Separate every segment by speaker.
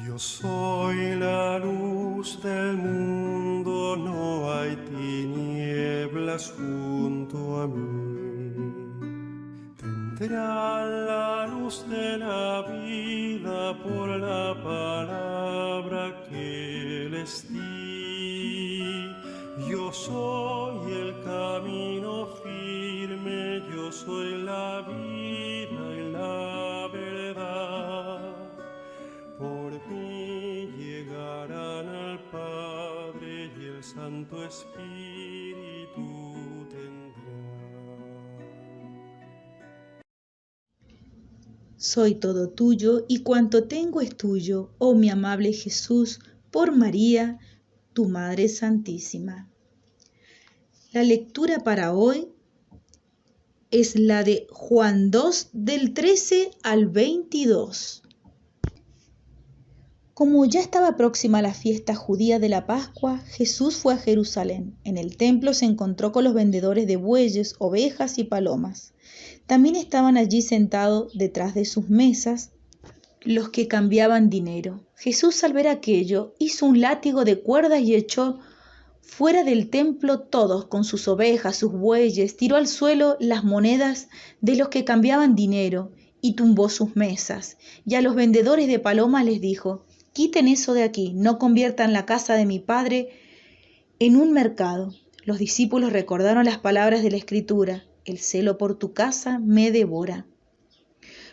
Speaker 1: Yo soy la luz del mundo, no hay tinieblas junto a mí. Tendrán la luz de la vida por la palabra que les di. Yo soy el camino firme, yo soy la vida y la verdad. Por mí llegarán al Padre y el Santo Espíritu tendrán.
Speaker 2: Soy todo tuyo y cuanto tengo es tuyo, oh mi amable Jesús, por María, tu Madre Santísima. La lectura para hoy es la de Juan 2, del 13 al 22. Como ya estaba próxima la fiesta judía de la Pascua, Jesús fue a Jerusalén. En el templo se encontró con los vendedores de bueyes, ovejas y palomas. También estaban allí sentados detrás de sus mesas los que cambiaban dinero. Jesús, al ver aquello, hizo un látigo de cuerdas y echó fuera del templo todos con sus ovejas, sus bueyes, tiró al suelo las monedas de los que cambiaban dinero y tumbó sus mesas. Y a los vendedores de palomas les dijo: quiten eso de aquí, no conviertan la casa de mi Padre en un mercado. Los discípulos recordaron las palabras de la Escritura: el celo por tu casa me devora.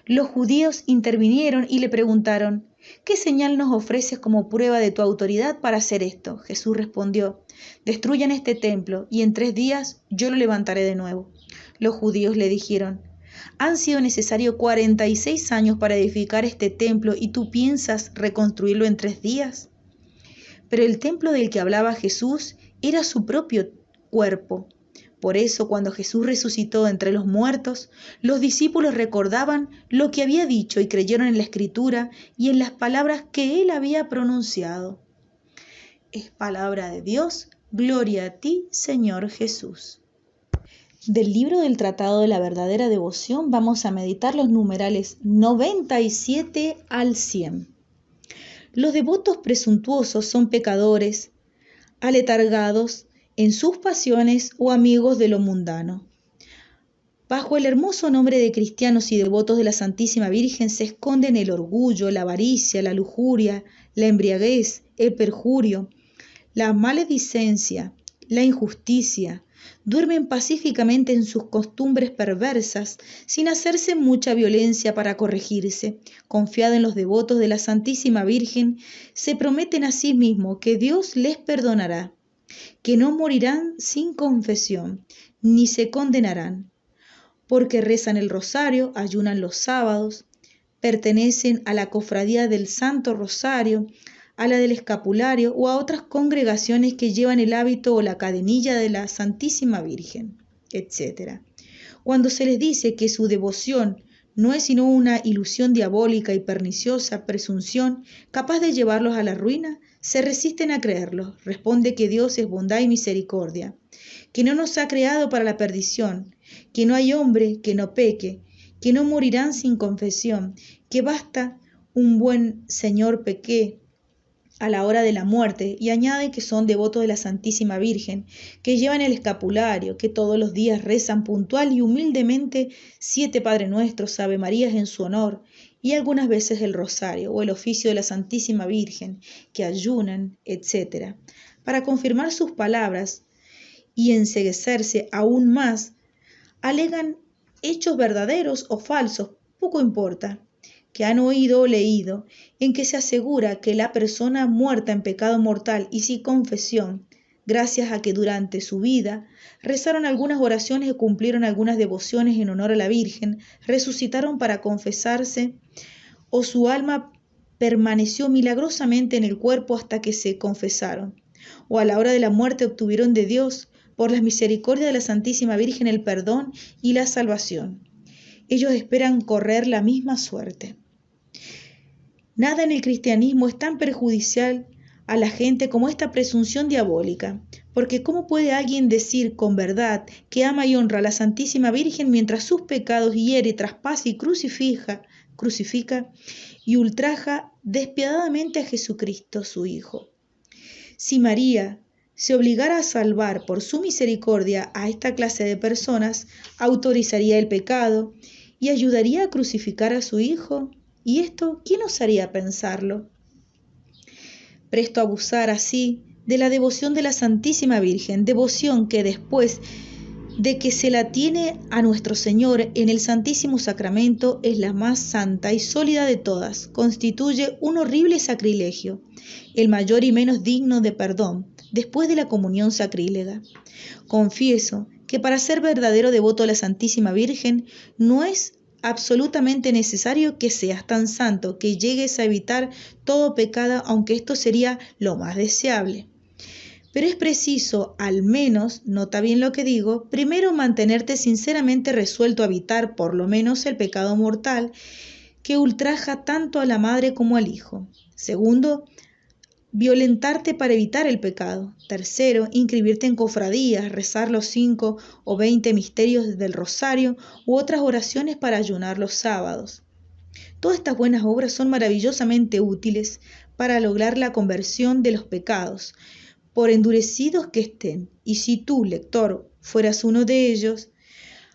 Speaker 2: Los judíos intervinieron y le preguntaron: ¿qué señal nos ofreces como prueba de tu autoridad para hacer esto? Jesús respondió: destruyan este templo y en 3 días yo lo levantaré de nuevo. Los judíos le dijeron: han sido necesarios 46 años para edificar este templo y tú piensas reconstruirlo en 3 días. Pero el templo del que hablaba Jesús era su propio cuerpo. Por eso, cuando Jesús resucitó entre los muertos, los discípulos recordaban lo que había dicho y creyeron en la Escritura y en las palabras que él había pronunciado. Es palabra de Dios. Gloria a ti, Señor Jesús. Del libro del Tratado de la Verdadera Devoción vamos a meditar los numerales 97 al 100. Los devotos presuntuosos son pecadores, aletargados en sus pasiones o amigos de lo mundano. Bajo el hermoso nombre de cristianos y devotos de la Santísima Virgen se esconden el orgullo, la avaricia, la lujuria, la embriaguez, el perjurio, la maledicencia, la injusticia. Duermen pacíficamente en sus costumbres perversas, sin hacerse mucha violencia para corregirse. Confiado en los devotos de la Santísima Virgen, se prometen a sí mismos que Dios les perdonará, que no morirán sin confesión, ni se condenarán, porque rezan el rosario, ayunan los sábados, pertenecen a la cofradía del Santo Rosario, a la del Escapulario o a otras congregaciones que llevan el hábito o la cadenilla de la Santísima Virgen, etc. Cuando se les dice que su devoción no es sino una ilusión diabólica y perniciosa presunción capaz de llevarlos a la ruina, se resisten a creerlo. Responde que Dios es bondad y misericordia, que no nos ha creado para la perdición, que no hay hombre que no peque, que no morirán sin confesión, que basta un buen Señor peque a la hora de la muerte, y añade que son devotos de la Santísima Virgen, que llevan el escapulario, que todos los días rezan puntual y humildemente 7 Padre Nuestros, Ave Marías en su honor, y algunas veces el rosario o el oficio de la Santísima Virgen, que ayunan, etc. Para confirmar sus palabras y enceguecerse aún más, alegan hechos verdaderos o falsos, poco importa, que han oído o leído, en que se asegura que la persona muerta en pecado mortal y sin confesión, gracias a que durante su vida rezaron algunas oraciones y cumplieron algunas devociones en honor a la Virgen, resucitaron para confesarse, o su alma permaneció milagrosamente en el cuerpo hasta que se confesaron, o a la hora de la muerte obtuvieron de Dios, por las misericordias de la Santísima Virgen, el perdón y la salvación. Ellos esperan correr la misma suerte. Nada en el cristianismo es tan perjudicial a la gente como esta presunción diabólica, porque ¿cómo puede alguien decir con verdad que ama y honra a la Santísima Virgen mientras sus pecados hiere, traspasa y crucifica y ultraja despiadadamente a Jesucristo, su Hijo? Si María se obligara a salvar por su misericordia a esta clase de personas, autorizaría el pecado y ayudaría a crucificar a su Hijo. ¿Y esto quién osaría pensarlo? Presto a abusar así de la devoción de la Santísima Virgen, devoción que después de que se la tiene a nuestro Señor en el Santísimo Sacramento es la más santa y sólida de todas, constituye un horrible sacrilegio, el mayor y menos digno de perdón, después de la comunión sacrílega. Confieso que para ser verdadero devoto a la Santísima Virgen no es absolutamente necesario que seas tan santo, que llegues a evitar todo pecado, aunque esto sería lo más deseable. Pero es preciso, al menos, nota bien lo que digo, primero mantenerte sinceramente resuelto a evitar por lo menos el pecado mortal que ultraja tanto a la madre como al hijo. Segundo, violentarte para evitar el pecado. Tercero, inscribirte en cofradías, rezar los 5 o 20 misterios del rosario u otras oraciones para ayunar los sábados. Todas estas buenas obras son maravillosamente útiles para lograr la conversión de los pecados, por endurecidos que estén, y si tú, lector, fueras uno de ellos,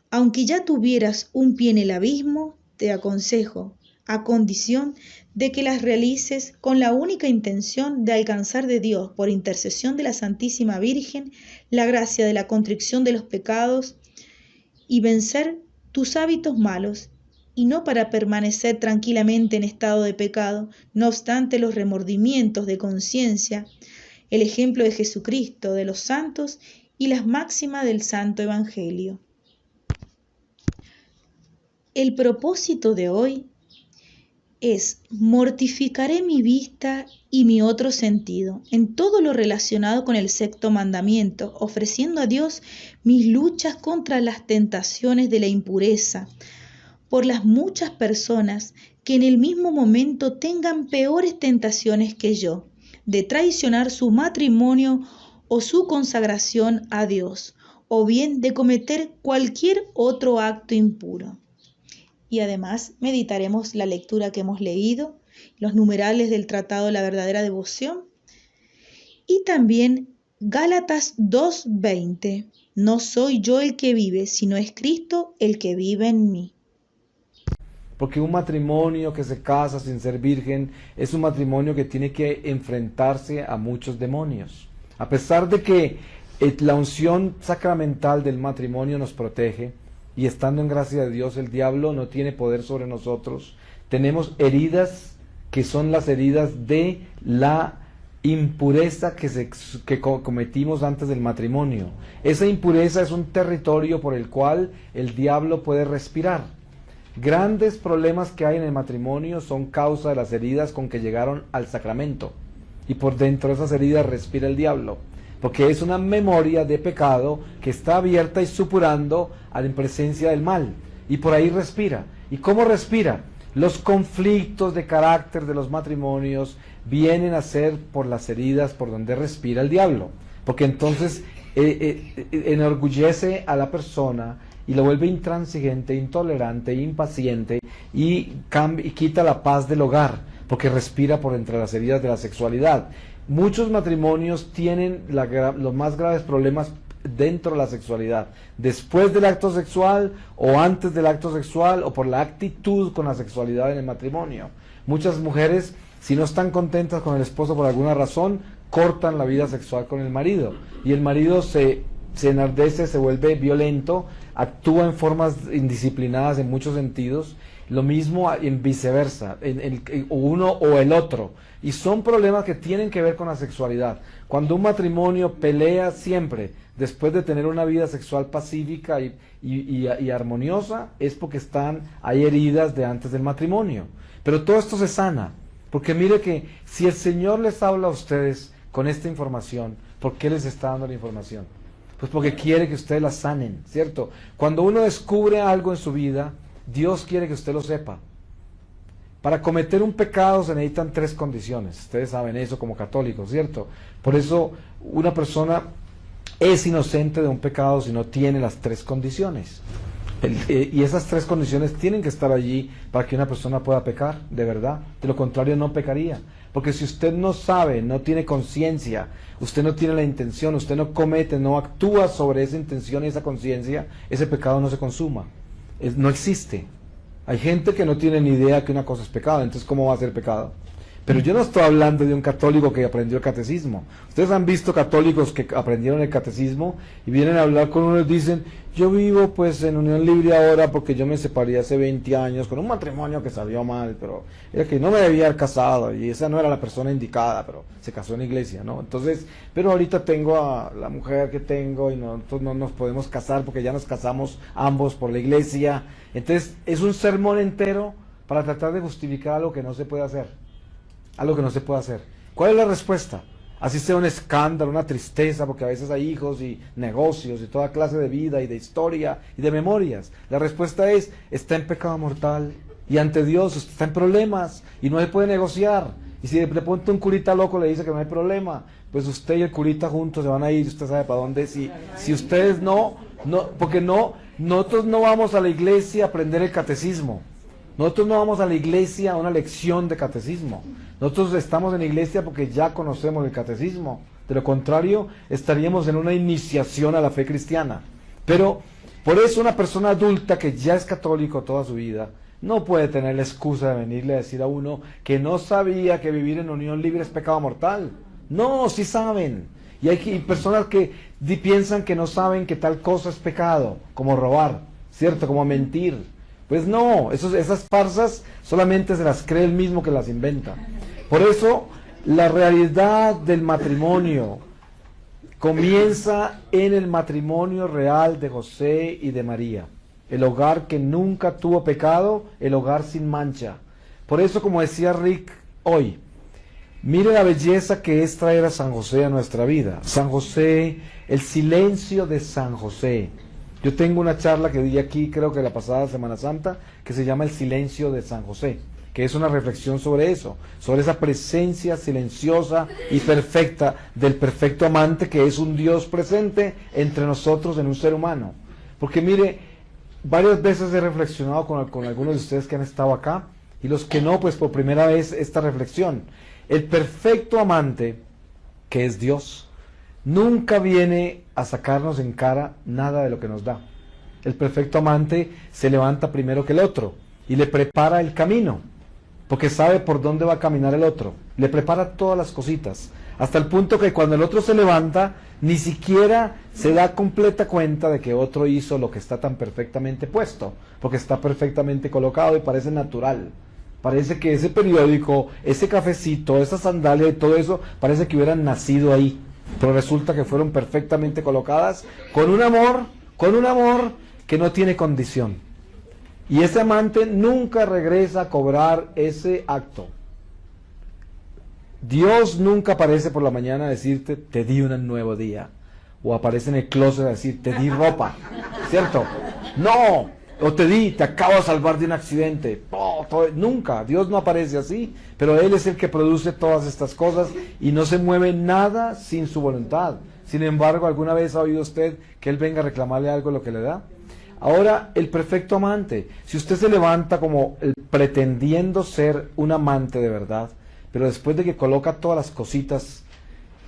Speaker 2: aunque ya tuvieras un pie en el abismo, te aconsejo, a condición de que las realices con la única intención de alcanzar de Dios, por intercesión de la Santísima Virgen, la gracia de la contrición de los pecados y vencer tus hábitos malos, y no para permanecer tranquilamente en estado de pecado, no obstante los remordimientos de conciencia, el ejemplo de Jesucristo, de los santos y las máximas del Santo Evangelio. El propósito de hoy es: mortificaré mi vista y mi otro sentido en todo lo relacionado con el sexto mandamiento, ofreciendo a Dios mis luchas contra las tentaciones de la impureza, por las muchas personas que en el mismo momento tengan peores tentaciones que yo, de traicionar su matrimonio o su consagración a Dios, o bien de cometer cualquier otro acto impuro. Y además meditaremos la lectura que hemos leído, los numerales del Tratado de la Verdadera Devoción, y también Gálatas 2:20, no soy yo el que vive, sino es Cristo el que vive en mí.
Speaker 3: Porque un matrimonio que se casa sin ser virgen es un matrimonio que tiene que enfrentarse a muchos demonios. A pesar de que la unción sacramental del matrimonio nos protege, y estando en gracia de Dios el diablo no tiene poder sobre nosotros, tenemos heridas que son las heridas de la impureza que cometimos antes del matrimonio. Esa impureza es un territorio por el cual el diablo puede respirar. Grandes problemas que hay en el matrimonio son causa de las heridas con que llegaron al sacramento, y por dentro de esas heridas respira el diablo, porque es una memoria de pecado que está abierta y supurando a la presencia del mal, y por ahí respira. ¿Y cómo respira? Los conflictos de carácter de los matrimonios vienen a ser por las heridas por donde respira el diablo, porque entonces enorgullece a la persona y lo vuelve intransigente, intolerante, impaciente y quita la paz del hogar, porque respira por entre las heridas de la sexualidad. Muchos matrimonios tienen los más graves problemas dentro de la sexualidad, después del acto sexual o antes del acto sexual, o por la actitud con la sexualidad en el matrimonio. Muchas mujeres, si no están contentas con el esposo por alguna razón, cortan la vida sexual con el marido, y el marido se enardece, se vuelve violento, actúa en formas indisciplinadas en muchos sentidos. Lo mismo en viceversa, uno o el otro. Y son problemas que tienen que ver con la sexualidad. Cuando un matrimonio pelea siempre, después de tener una vida sexual pacífica y armoniosa, es porque hay heridas de antes del matrimonio. Pero todo esto se sana, porque mire que si el Señor les habla a ustedes con esta información, ¿por qué les está dando la información? Pues porque quiere que ustedes la sanen, ¿cierto? Cuando uno descubre algo en su vida, Dios quiere que usted lo sepa, Para cometer un pecado se necesitan 3 condiciones. Ustedes saben eso como católicos, ¿cierto? Por eso una persona es inocente de un pecado si no tiene las 3 condiciones. Y esas 3 condiciones tienen que estar allí para que una persona pueda pecar, de verdad. De lo contrario no pecaría. Porque si usted no sabe, no tiene conciencia, usted no tiene la intención, usted no comete, no actúa sobre esa intención y esa conciencia, ese pecado no se consuma. No existe. Hay gente que no tiene ni idea que una cosa es pecado, entonces ¿cómo va a ser pecado? Pero yo no estoy hablando de un católico que aprendió el catecismo. Ustedes han visto católicos que aprendieron el catecismo y vienen a hablar con uno y dicen, yo vivo pues en unión libre ahora porque yo me separé hace 20 años con un matrimonio que salió mal, pero era que no me debía haber casado y esa no era la persona indicada, pero se casó en la iglesia, ¿no? Entonces, pero ahorita tengo a la mujer que tengo y nosotros no nos podemos casar porque ya nos casamos ambos por la iglesia. Entonces, es un sermón entero para tratar de justificar algo que no se puede hacer. Algo que no se puede hacer. ¿Cuál es la respuesta? Así sea un escándalo, una tristeza, porque a veces hay hijos y negocios y toda clase de vida y de historia y de memorias. La respuesta es, está en pecado mortal y ante Dios está en problemas y no se puede negociar. Y si le pone un curita loco le dice que no hay problema, pues usted y el curita juntos se van a ir y usted sabe para dónde. Si ustedes porque nosotros no vamos a la iglesia a aprender el catecismo. Nosotros no vamos a la iglesia a una lección de catecismo. Nosotros estamos en la iglesia porque ya conocemos el catecismo. De lo contrario, estaríamos en una iniciación a la fe cristiana. Pero por eso una persona adulta que ya es católico toda su vida no puede tener la excusa de venirle a decir a uno que no sabía que vivir en unión libre es pecado mortal. No, sí saben. Y hay personas que piensan que no saben que tal cosa es pecado, como robar, ¿cierto? Como mentir. Pues no, esas farsas solamente se las cree él mismo que las inventa. Por eso, la realidad del matrimonio comienza en el matrimonio real de José y de María. El hogar que nunca tuvo pecado, el hogar sin mancha. Por eso, como decía Rick hoy, mire la belleza que es traer a San José a nuestra vida. San José, el silencio de San José. Yo tengo una charla que di aquí, creo que la pasada Semana Santa, que se llama El silencio de San José, que es una reflexión sobre eso, sobre esa presencia silenciosa y perfecta del perfecto amante que es un Dios presente entre nosotros en un ser humano. Porque mire, varias veces he reflexionado con algunos de ustedes que han estado acá, y los que no, pues por primera vez esta reflexión. El perfecto amante, que es Dios, nunca viene a sacarnos en cara nada de lo que nos da. El perfecto amante se levanta primero que el otro y le prepara el camino, porque sabe por dónde va a caminar el otro. Le prepara todas las cositas, hasta el punto que cuando el otro se levanta, ni siquiera se da completa cuenta de que otro hizo lo que está tan perfectamente puesto, porque está perfectamente colocado y parece natural. Parece que ese periódico, ese cafecito, esa sandalia y todo eso, parece que hubieran nacido ahí. Pero resulta que fueron perfectamente colocadas con un amor que no tiene condición. Y ese amante nunca regresa a cobrar ese acto. Dios nunca aparece por la mañana a decirte, te di un nuevo día. O aparece en el closet a decir, te di ropa. ¿Cierto? No. O te acabo de salvar de un accidente. Nunca, Dios no aparece así, pero Él es el que produce todas estas cosas y no se mueve nada sin su voluntad. Sin embargo, ¿alguna vez ha oído usted que Él venga a reclamarle algo lo que le da? Ahora, el perfecto amante, si usted se levanta como pretendiendo ser un amante de verdad, pero después de que coloca todas las cositas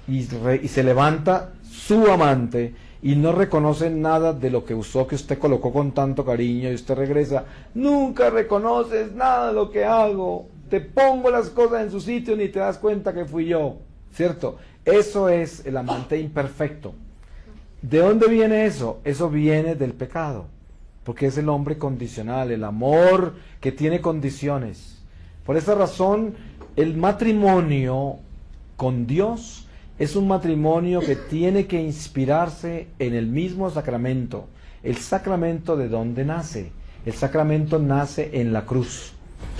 Speaker 3: y se levanta su amante, y no reconoce nada de lo que usó, que usted colocó con tanto cariño, y usted regresa, nunca reconoces nada de lo que hago, te pongo las cosas en su sitio ni te das cuenta que fui yo, ¿cierto? Eso es el amante imperfecto. ¿De dónde viene eso? Eso viene del pecado, porque es el hombre condicional, el amor que tiene condiciones. Por esa razón, el matrimonio con Dios es un matrimonio que tiene que inspirarse en el mismo sacramento. El sacramento, ¿de dónde nace? El sacramento nace en la cruz.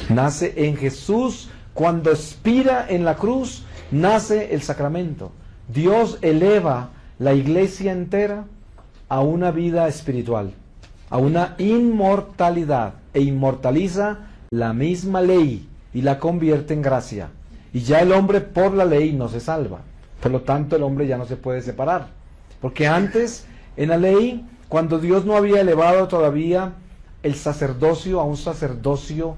Speaker 3: Nace en Jesús. Cuando expira en la cruz, nace el sacramento. Dios eleva la iglesia entera a una vida espiritual, a una inmortalidad, e inmortaliza la misma ley y la convierte en gracia. Y ya el hombre por la ley no se salva. Por lo tanto, el hombre ya no se puede separar. Porque antes, en la ley, cuando Dios no había elevado todavía el sacerdocio a un sacerdocio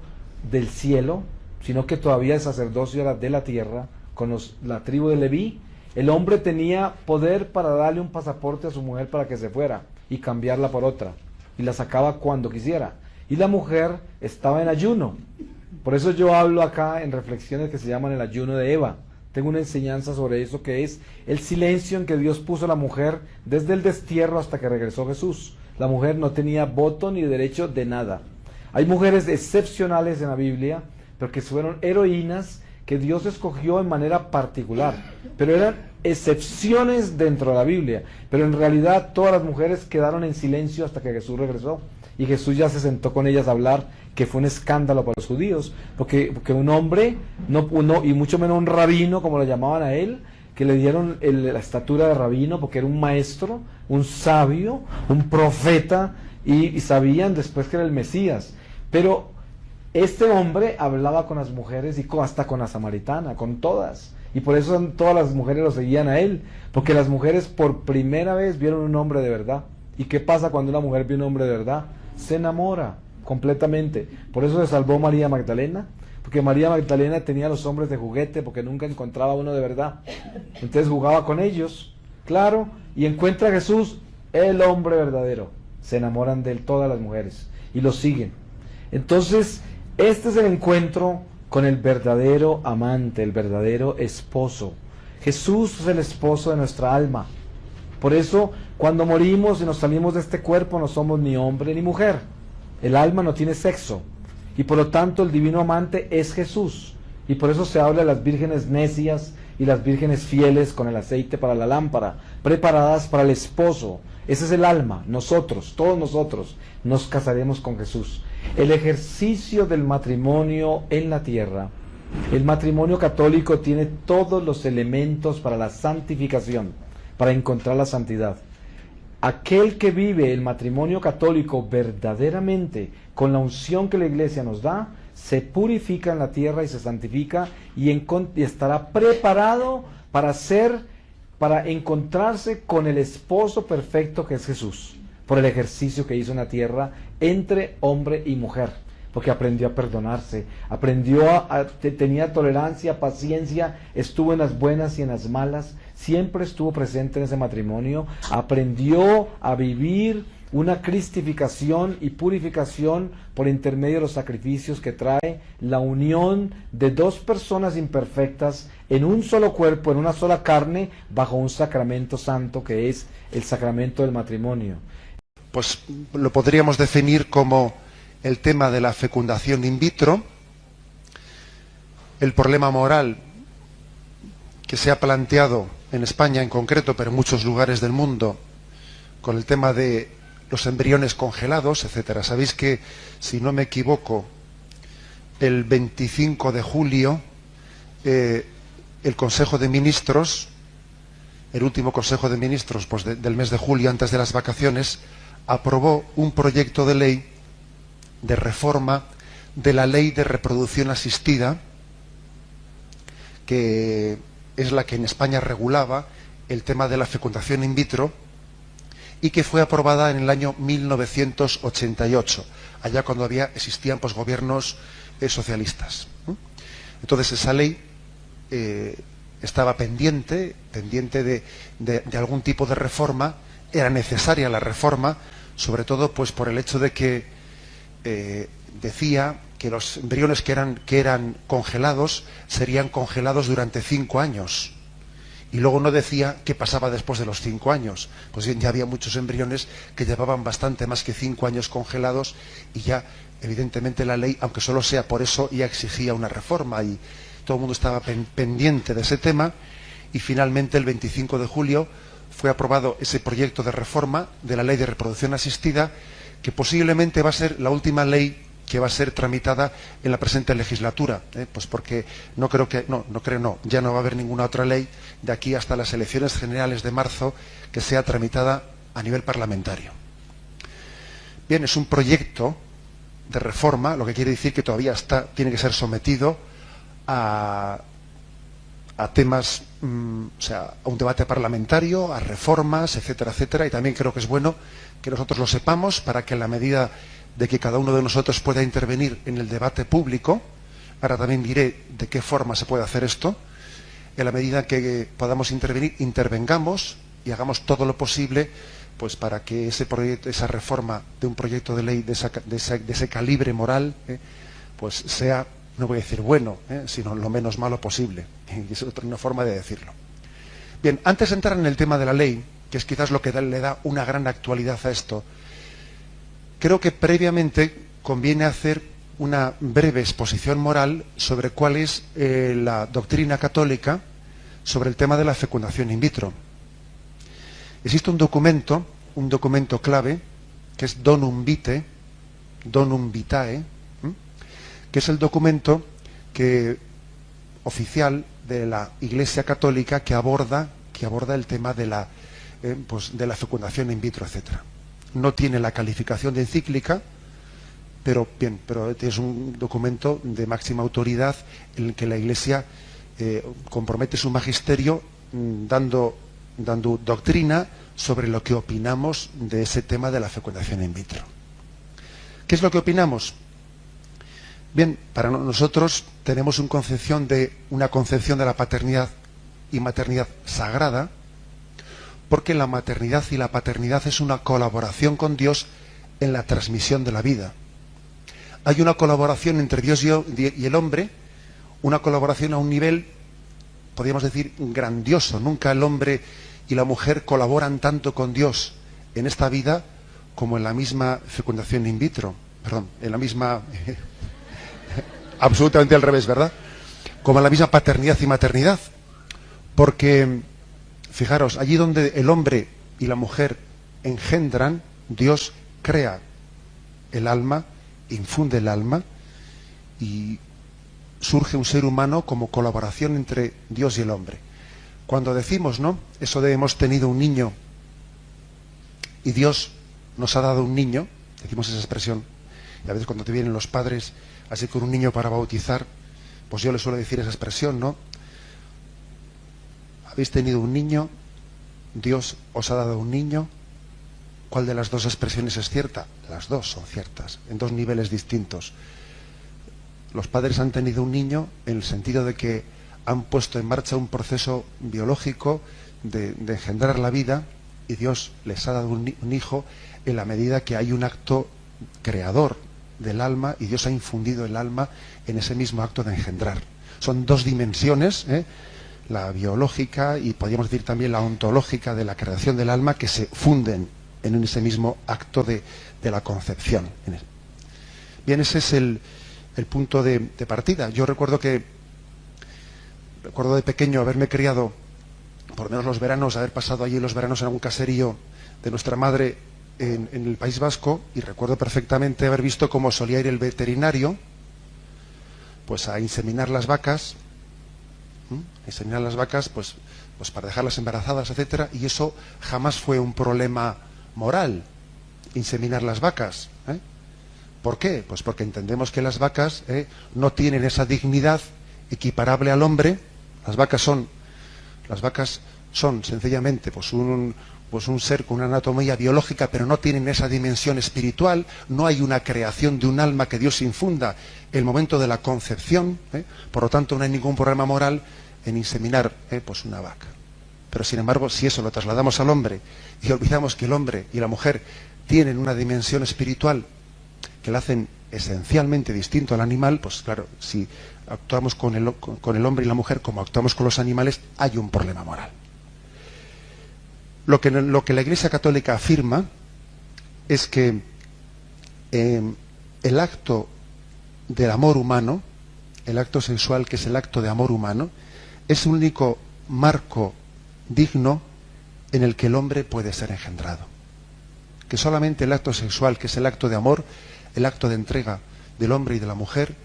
Speaker 3: del cielo, sino que todavía el sacerdocio era de la tierra, con la tribu de Leví, el hombre tenía poder para darle un pasaporte a su mujer para que se fuera y cambiarla por otra, y la sacaba cuando quisiera. Y la mujer estaba en ayuno. Por eso yo hablo acá en reflexiones que se llaman el ayuno de Eva. Tengo una enseñanza sobre eso, que es el silencio en que Dios puso a la mujer desde el destierro hasta que regresó Jesús. La mujer no tenía voto ni derecho de nada. Hay mujeres excepcionales en la Biblia, pero que fueron heroínas que Dios escogió en manera particular, pero eran excepciones dentro de la Biblia. Pero en realidad todas las mujeres quedaron en silencio hasta que Jesús regresó, y Jesús ya se sentó con ellas a hablar, que fue un escándalo para los judíos, porque un hombre, y mucho menos un rabino, como lo llamaban a él, que le dieron la estatura de rabino, porque era un maestro, un sabio, un profeta, y sabían después que era el Mesías. Pero este hombre hablaba con las mujeres y hasta con la samaritana, con todas. Y por eso todas las mujeres lo seguían a él, porque las mujeres por primera vez vieron un hombre de verdad. ¿Y qué pasa cuando una mujer ve un hombre de verdad? Se enamora completamente. Por eso se salvó María Magdalena, porque María Magdalena tenía a los hombres de juguete, porque nunca encontraba uno de verdad. Entonces jugaba con ellos, claro, y encuentra a Jesús, el hombre verdadero. Se enamoran de él todas las mujeres y lo siguen. Entonces, este es el encuentro con el verdadero amante, el verdadero esposo. Jesús es el esposo de nuestra alma. Por eso, cuando morimos y nos salimos de este cuerpo, no somos ni hombre ni mujer. El alma no tiene sexo. Y por lo tanto, el divino amante es Jesús. Y por eso se habla de las vírgenes necias y las vírgenes fieles con el aceite para la lámpara, preparadas para el esposo. Ese es el alma. Nosotros, todos nosotros, nos casaremos con Jesús. El ejercicio del matrimonio en la tierra. El matrimonio católico tiene todos los elementos para la santificación, para encontrar la santidad. Aquel que vive el matrimonio católico verdaderamente con la unción que la Iglesia nos da, se purifica en la tierra y se santifica y estará preparado para encontrarse con el esposo perfecto que es Jesús, por el ejercicio que hizo en la tierra entre hombre y mujer, porque aprendió a perdonarse, tenía tolerancia, paciencia, estuvo en las buenas y en las malas, siempre estuvo presente en ese matrimonio, aprendió a vivir una cristificación y purificación por intermedio de los sacrificios que trae la unión de dos personas imperfectas en un solo cuerpo, en una sola carne, bajo un sacramento santo que es el sacramento del matrimonio.
Speaker 4: Pues lo podríamos definir como el tema de la fecundación in vitro, el problema moral que se ha planteado en España en concreto, pero en muchos lugares del mundo, con el tema de los embriones congelados, etcétera. Sabéis que, si no me equivoco, el 25 de julio, el Consejo de Ministros, el último Consejo de Ministros pues, del mes de julio, antes de las vacaciones, aprobó un proyecto de ley de reforma de la ley de reproducción asistida, que es la que en España regulaba el tema de la fecundación in vitro, y que fue aprobada en el año 1988, allá cuando existían pues, gobiernos socialistas. Entonces esa ley estaba pendiente de algún tipo de reforma. Era necesaria la reforma, sobre todo pues por el hecho de que decía que los embriones que eran congelados serían congelados durante 5 años. Y luego no decía qué pasaba después de los 5 años. Pues bien, ya había muchos embriones que llevaban bastante más que 5 años congelados, y ya evidentemente la ley, aunque solo sea por eso, ya exigía una reforma, y todo el mundo estaba pendiente de ese tema. Y finalmente el 25 de julio fue aprobado ese proyecto de reforma de la ley de reproducción asistida, que posiblemente va a ser la última ley que va a ser tramitada en la presente legislatura, pues porque ya no va a haber ninguna otra ley de aquí hasta las elecciones generales de marzo que sea tramitada a nivel parlamentario. Bien, es un proyecto de reforma, lo que quiere decir que todavía tiene que ser sometido a temas, o sea, a un debate parlamentario, a reformas, etcétera, etcétera, y también creo que es bueno que nosotros lo sepamos para que en la medida de que cada uno de nosotros pueda intervenir en el debate público, ahora también diré de qué forma se puede hacer esto, en la medida que podamos intervenir, intervengamos y hagamos todo lo posible pues para que ese proyecto, esa reforma de un proyecto de ley de ese calibre moral, pues sea, no voy a decir bueno, sino lo menos malo posible. Y es una forma de decirlo. Bien, antes de entrar en el tema de la ley, que es quizás lo que le da una gran actualidad a esto, creo que previamente conviene hacer una breve exposición moral sobre cuál es la doctrina católica sobre el tema de la fecundación in vitro. Existe un documento clave, que es Donum Vitae, que es el documento oficial de la Iglesia Católica que aborda el tema de la fecundación in vitro, etcétera. No tiene la calificación de encíclica, pero es un documento de máxima autoridad en el que la Iglesia compromete su magisterio dando doctrina sobre lo que opinamos de ese tema de la fecundación in vitro. ¿Qué es lo que opinamos? Bien, para nosotros tenemos una concepción de la paternidad y maternidad sagrada, porque la maternidad y la paternidad es una colaboración con Dios en la transmisión de la vida. Hay una colaboración entre Dios y el hombre, una colaboración a un nivel, podríamos decir, grandioso. Nunca el hombre y la mujer colaboran tanto con Dios en esta vida como en la misma fecundación in vitro. Perdón, en la misma... absolutamente al revés, ¿verdad? Como en la misma paternidad y maternidad. Porque, fijaros, allí donde el hombre y la mujer engendran, Dios crea el alma, infunde el alma y surge un ser humano como colaboración entre Dios y el hombre. Cuando decimos, ¿no?, eso de hemos tenido un niño y Dios nos ha dado un niño, decimos esa expresión, y a veces cuando te vienen los padres así con un niño para bautizar, pues yo les suelo decir esa expresión, ¿no? Habéis tenido un niño, Dios os ha dado un niño. ¿Cuál de las dos expresiones es cierta? Las dos son ciertas, en dos niveles distintos. Los padres han tenido un niño en el sentido de que han puesto en marcha un proceso biológico de engendrar la vida, y Dios les ha dado un hijo en la medida que hay un acto creador del alma, y Dios ha infundido el alma en ese mismo acto de engendrar. Son dos dimensiones, la biológica y podríamos decir también la ontológica de la creación del alma, que se funden en ese mismo acto de la concepción. Bien, ese es el punto de partida. Yo recuerdo de pequeño haberme criado, por lo menos los veranos, haber pasado allí los veranos en algún caserío de nuestra madre en el País Vasco, y recuerdo perfectamente haber visto cómo solía ir el veterinario pues a inseminar las vacas, pues para dejarlas embarazadas, etcétera, y eso jamás fue un problema moral, inseminar las vacas. ¿Por qué? Pues porque entendemos que las vacas no tienen esa dignidad equiparable al hombre. Las vacas son sencillamente pues un ser con una anatomía biológica, pero no tienen esa dimensión espiritual. No hay una creación de un alma que Dios infunda en el momento de la concepción. Por lo tanto, no hay ningún problema moral en inseminar pues una vaca. Pero sin embargo, si eso lo trasladamos al hombre y olvidamos que el hombre y la mujer tienen una dimensión espiritual que la hacen esencialmente distinto al animal, pues claro, si actuamos con el hombre y la mujer como actuamos con los animales, hay un problema moral. Lo que la Iglesia Católica afirma es que el acto del amor humano, el acto sexual, que es el acto de amor humano, es el único marco digno en el que el hombre puede ser engendrado. Que solamente el acto sexual, que es el acto de amor, el acto de entrega del hombre y de la mujer,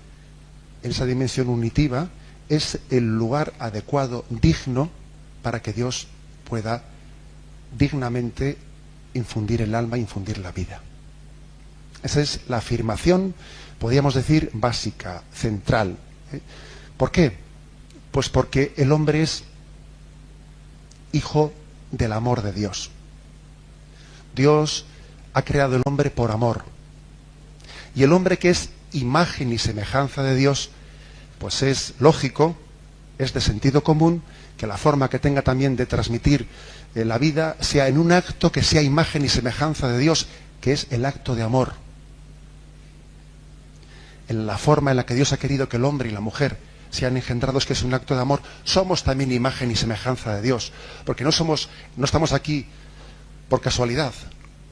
Speaker 4: en esa dimensión unitiva, es el lugar adecuado, digno, para que Dios pueda dignamente infundir el alma, infundir la vida. Esa es la afirmación, podríamos decir, básica, central. ¿Por qué? Pues porque el hombre es hijo del amor de Dios. Dios ha creado el hombre por amor. Y el hombre que es imagen y semejanza de Dios, pues es lógico, es de sentido común, que la forma que tenga también de transmitir la vida sea en un acto que sea imagen y semejanza de Dios, que es el acto de amor. En la forma en la que Dios ha querido que el hombre y la mujer sean engendrados, que es un acto de amor, somos también imagen y semejanza de Dios, porque no estamos aquí por casualidad,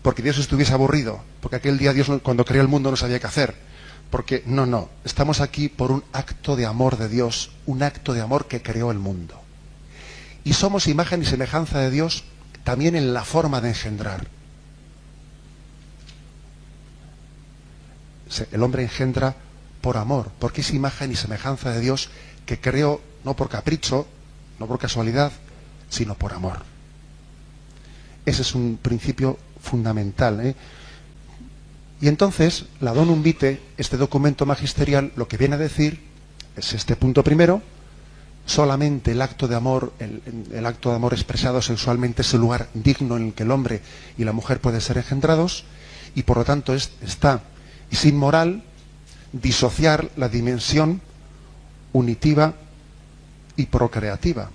Speaker 4: porque Dios estuviese aburrido, porque aquel día Dios cuando creó el mundo no sabía qué hacer, porque no, estamos aquí por un acto de amor de Dios, un acto de amor que creó el mundo. Y somos imagen y semejanza de Dios también en la forma de engendrar. El hombre engendra por amor, porque es imagen y semejanza de Dios que creó no por capricho, no por casualidad, sino por amor. Ese es un principio fundamental, Y entonces, la Donum Vitae, este documento magisterial, lo que viene a decir es este punto primero: solamente el acto de amor, el acto de amor expresado sexualmente es el lugar digno en el que el hombre y la mujer pueden ser engendrados, y por lo tanto es inmoral disociar la dimensión unitiva y procreativa.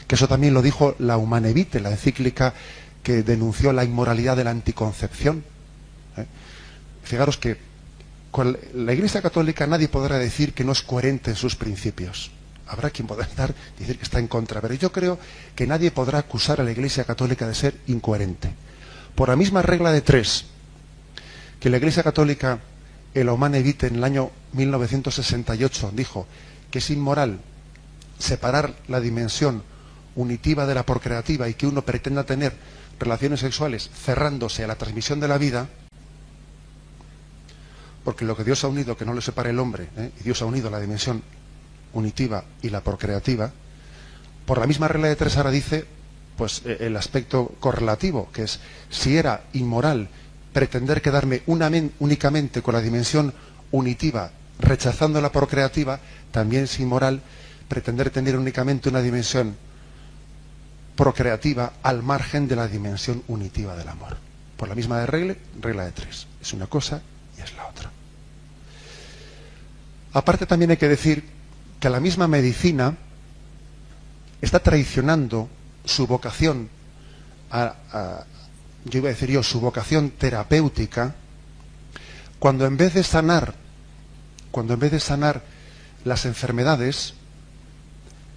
Speaker 4: Que eso también lo dijo la Humanae Vitae, la encíclica que denunció la inmoralidad de la anticoncepción. Fijaros que con la Iglesia Católica nadie podrá decir que no es coherente en sus principios. Habrá quien podrá decir que está en contra, pero yo creo que nadie podrá acusar a la Iglesia Católica de ser incoherente. Por la misma regla de tres, que la Iglesia Católica, el Humanae Vitae, en el año 1968, dijo que es inmoral separar la dimensión unitiva de la procreativa y que uno pretenda tener relaciones sexuales cerrándose a la transmisión de la vida, porque lo que Dios ha unido, que no lo separe el hombre, y Dios ha unido la dimensión unitiva y la procreativa, por la misma regla de tres ahora dice, pues el aspecto correlativo, que es, si era inmoral pretender quedarme únicamente con la dimensión unitiva, rechazando la procreativa, también es inmoral pretender tener únicamente una dimensión procreativa al margen de la dimensión unitiva del amor. Por la misma regla de tres. Es una cosa y es la otra. Aparte, también hay que decir que la misma medicina está traicionando su vocación su vocación terapéutica, cuando en vez de sanar las enfermedades,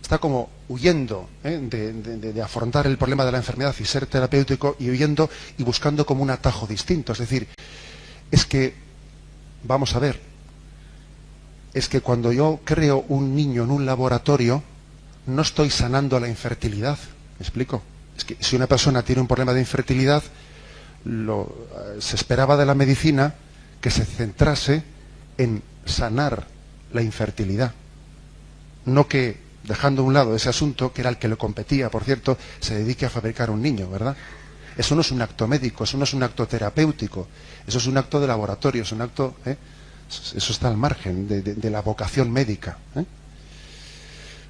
Speaker 4: está como huyendo de afrontar el problema de la enfermedad y ser terapéutico, y huyendo y buscando como un atajo distinto. Es decir, es que, vamos a ver, es que cuando yo creo un niño en un laboratorio, no estoy sanando la infertilidad. ¿Me explico? Es que si una persona tiene un problema de infertilidad, se esperaba de la medicina que se centrase en sanar la infertilidad. No que, dejando a un lado ese asunto, que era el que le competía, por cierto, se dedique a fabricar un niño, ¿verdad? Eso no es un acto médico, eso no es un acto terapéutico, eso es un acto de laboratorio, es un acto... Eso está al margen de la vocación médica.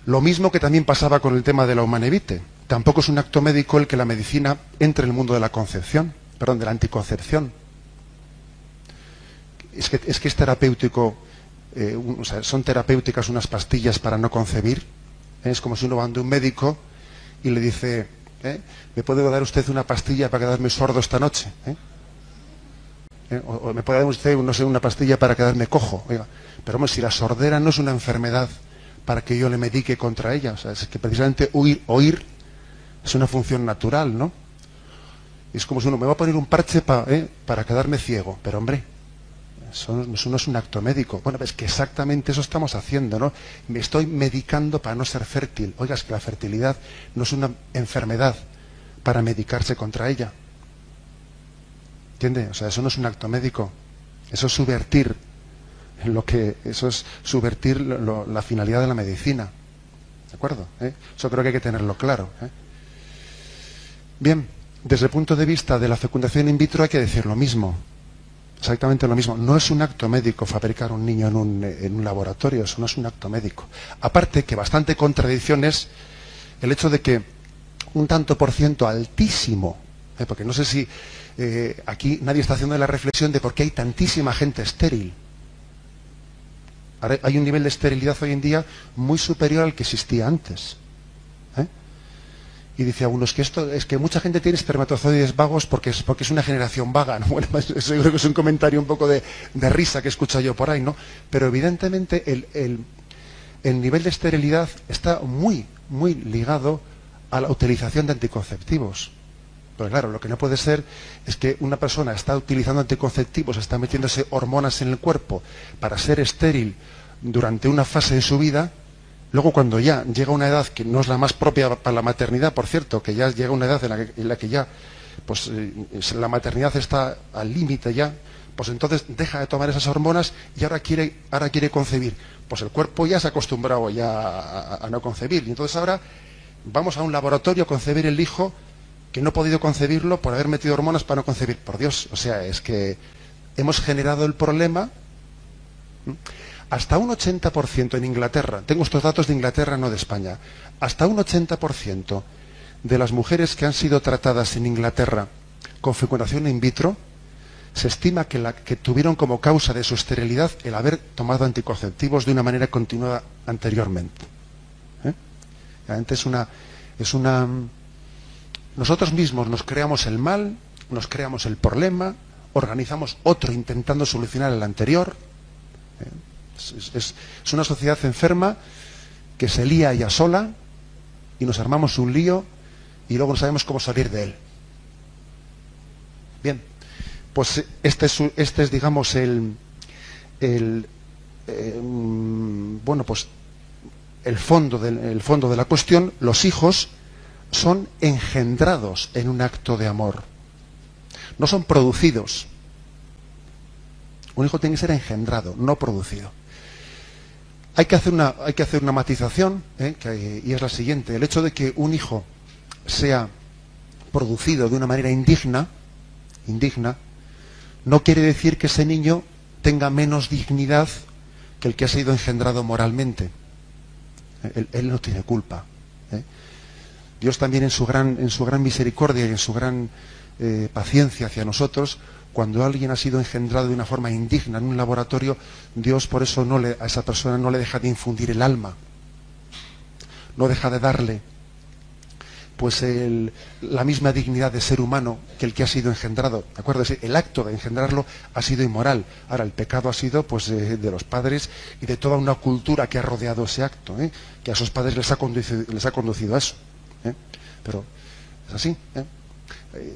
Speaker 4: Lo mismo que también pasaba con el tema de la Humanae Vitae. Tampoco es un acto médico el que la medicina entre en el mundo de la concepción, de la anticoncepción. Es que es terapéutico, son terapéuticas unas pastillas para no concebir. Es como si uno va ante un médico y le dice, ¿me puede dar usted una pastilla para quedarme sordo esta noche? O me puede dar usted, no sé, una pastilla para quedarme cojo. Oiga, pero hombre, si la sordera no es una enfermedad para que yo le medique contra ella, o sea, es que precisamente oír es una función natural, ¿no? Es como si uno me va a poner un parche para quedarme ciego, pero hombre, eso no es un acto médico. Bueno, es que exactamente eso estamos haciendo, ¿no? Me estoy medicando para no ser fértil. Oiga, es que la fertilidad no es una enfermedad para medicarse contra ella. ¿Entiende? O sea, eso no es un acto médico. Eso es subvertir la finalidad de la medicina. ¿De acuerdo? Eso creo que hay que tenerlo claro. Bien, desde el punto de vista de la fecundación in vitro hay que decir lo mismo. Exactamente lo mismo. No es un acto médico fabricar un niño en un laboratorio, eso no es un acto médico. Aparte que bastante contradicción es el hecho de que un tanto por ciento altísimo, porque no sé si aquí nadie está haciendo la reflexión de por qué hay tantísima gente estéril. Ahora, hay un nivel de esterilidad hoy en día muy superior al que existía antes. Y dice a uno, es que mucha gente tiene espermatozoides vagos porque es una generación vaga, ¿no? Bueno, eso yo creo que es un comentario un poco de risa que he escuchado yo por ahí, ¿no? Pero evidentemente el nivel de esterilidad está muy, muy ligado a la utilización de anticonceptivos. Pero claro, lo que no puede ser es que una persona está utilizando anticonceptivos, está metiéndose hormonas en el cuerpo para ser estéril durante una fase de su vida. Luego, cuando ya llega una edad que no es la más propia para la maternidad, por cierto, que ya llega una edad en la que ya pues la maternidad está al límite ya, pues entonces deja de tomar esas hormonas y ahora quiere concebir. Pues el cuerpo ya se ha acostumbrado ya a no concebir. Y entonces ahora vamos a un laboratorio a concebir el hijo que no ha podido concebirlo por haber metido hormonas para no concebir. Por Dios, o sea, es que hemos generado el problema. Hasta un 80% en Inglaterra, tengo estos datos de Inglaterra, no de España, hasta un 80% de las mujeres que han sido tratadas en Inglaterra con fecundación in vitro, se estima que tuvieron como causa de su esterilidad el haber tomado anticonceptivos de una manera continuada anteriormente. Realmente nosotros mismos nos creamos el mal, nos creamos el problema, organizamos otro intentando solucionar el anterior. Es una sociedad enferma que se lía ella sola y nos armamos un lío y luego no sabemos cómo salir de él. Bien, pues este es digamos bueno, pues el fondo de la cuestión. Los hijos son engendrados en un acto de amor, no son producidos. Un hijo tiene que ser engendrado, no producido. Hay que hacer una matización, y es la siguiente. El hecho de que un hijo sea producido de una manera indigna, no quiere decir que ese niño tenga menos dignidad que el que ha sido engendrado moralmente. Él no tiene culpa. Dios también en su gran misericordia y en su gran paciencia hacia nosotros, cuando alguien ha sido engendrado de una forma indigna en un laboratorio, Dios por eso a esa persona no le deja de infundir el alma, no deja de darle pues la misma dignidad de ser humano que el que ha sido engendrado. ¿De acuerdo? El acto de engendrarlo ha sido inmoral. Ahora, el pecado ha sido pues de los padres y de toda una cultura que ha rodeado ese acto, que a sus padres les ha conducido a eso. Pero es así.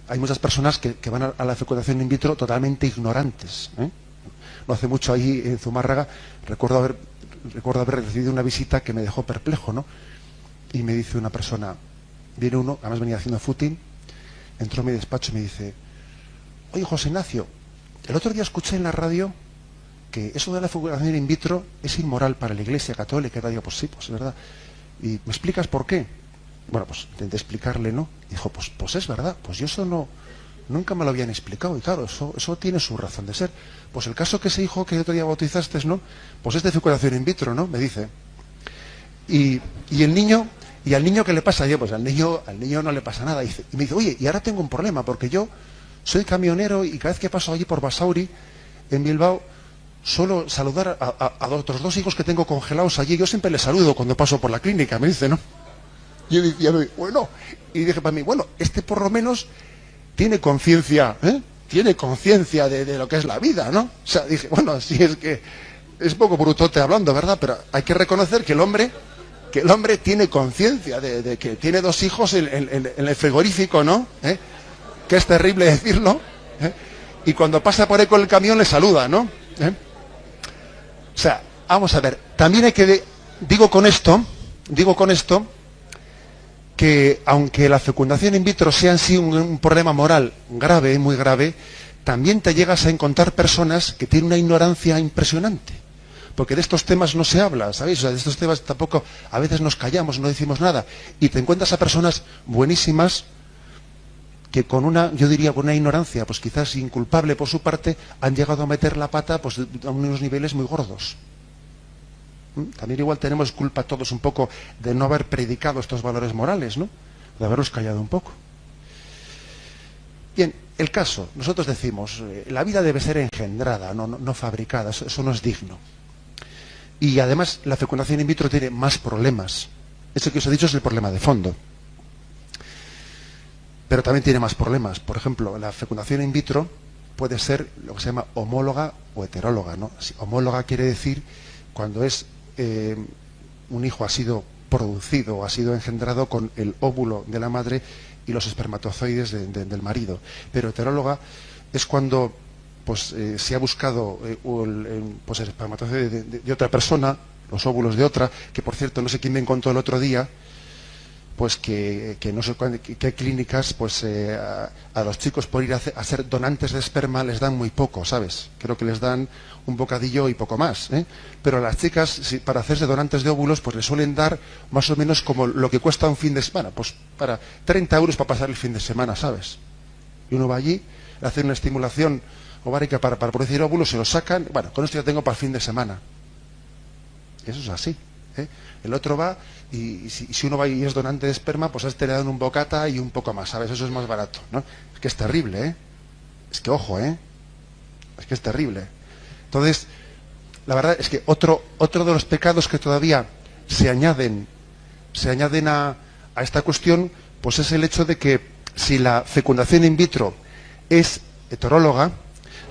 Speaker 4: Hay muchas personas que van a la fecundación in vitro totalmente ignorantes. No hace mucho ahí en Zumárraga recuerdo haber recibido una visita que me dejó perplejo, ¿no? Y me dice una persona, viene uno, además venía haciendo footing, entró a mi despacho y me dice: oye, José Ignacio, el otro día escuché en la radio que eso de la fecundación in vitro es inmoral para la Iglesia Católica. Y digo, pues sí, pues es verdad. ¿Y me explicas por qué? Bueno, pues intenté explicarle, ¿no? Dijo, pues es verdad, pues yo eso nunca me lo habían explicado. Y claro, eso tiene su razón de ser. Pues el caso que ese hijo que el otro día bautizaste, ¿no? Pues es de fecundación in vitro, ¿no? Me dice. Y al niño ¿qué le pasa? Yo, pues al niño no le pasa nada. Y me dice, oye, y ahora tengo un problema, porque yo soy camionero y cada vez que paso allí por Basauri, en Bilbao, suelo saludar a otros dos hijos que tengo congelados allí. Yo siempre les saludo cuando paso por la clínica, me dice, ¿no? Yo decía, bueno, y dije para mí, bueno, este por lo menos tiene conciencia, tiene conciencia de lo que es la vida, ¿no? O sea, dije, bueno, sí, es que es poco brutote hablando, ¿verdad? Pero hay que reconocer que el hombre tiene conciencia de que tiene dos hijos en el frigorífico, ¿no? Que es terrible decirlo, y cuando pasa por ahí con el camión le saluda, ¿no? O sea, vamos a ver, también hay que, digo con esto, que aunque la fecundación in vitro sea en sí un problema moral grave, muy grave, también te llegas a encontrar personas que tienen una ignorancia impresionante. Porque de estos temas no se habla, ¿sabéis? O sea, de estos temas tampoco, a veces nos callamos, no decimos nada. Y te encuentras a personas buenísimas que con una, yo diría, con una ignorancia, pues quizás inculpable por su parte, han llegado a meter la pata pues a unos niveles muy gordos. También igual tenemos culpa todos un poco de no haber predicado estos valores morales, ¿no? De haberlos callado un poco. Bien, el caso, nosotros decimos, la vida debe ser engendrada, no fabricada, eso no es digno. Y además la fecundación in vitro tiene más problemas. Eso que os he dicho es el problema de fondo. Pero también tiene más problemas. Por ejemplo, la fecundación in vitro puede ser lo que se llama homóloga o heteróloga, ¿no? Homóloga quiere decir cuando es un hijo ha sido producido o ha sido engendrado con el óvulo de la madre y los espermatozoides del marido. Pero heteróloga es cuando pues se ha buscado pues el espermatozoide de otra persona, los óvulos de otra, que por cierto no sé quién me contó el otro día, pues que no sé qué clínicas pues a los chicos por ir a ser donantes de esperma les dan muy poco, ¿sabes? Creo que les dan un bocadillo y poco más, ¿eh? Pero a las chicas para hacerse donantes de óvulos pues les suelen dar más o menos como lo que cuesta un fin de semana, pues para 30 euros para pasar el fin de semana, ¿sabes? Y uno va allí, le hace una estimulación ovárica para producir óvulos, se los sacan, bueno, con esto ya tengo para el fin de semana. Eso es así, ¿eh? El otro va y si uno va y es donante de esperma, pues a este le dan un bocata y un poco más, ¿sabes? Eso es más barato, ¿no? Es que es terrible, ¿eh? Es que ojo, ¿eh? Es que es terrible. Entonces, la verdad es que otro de los pecados que todavía se añaden a esta cuestión, pues es el hecho de que si la fecundación in vitro es heteróloga,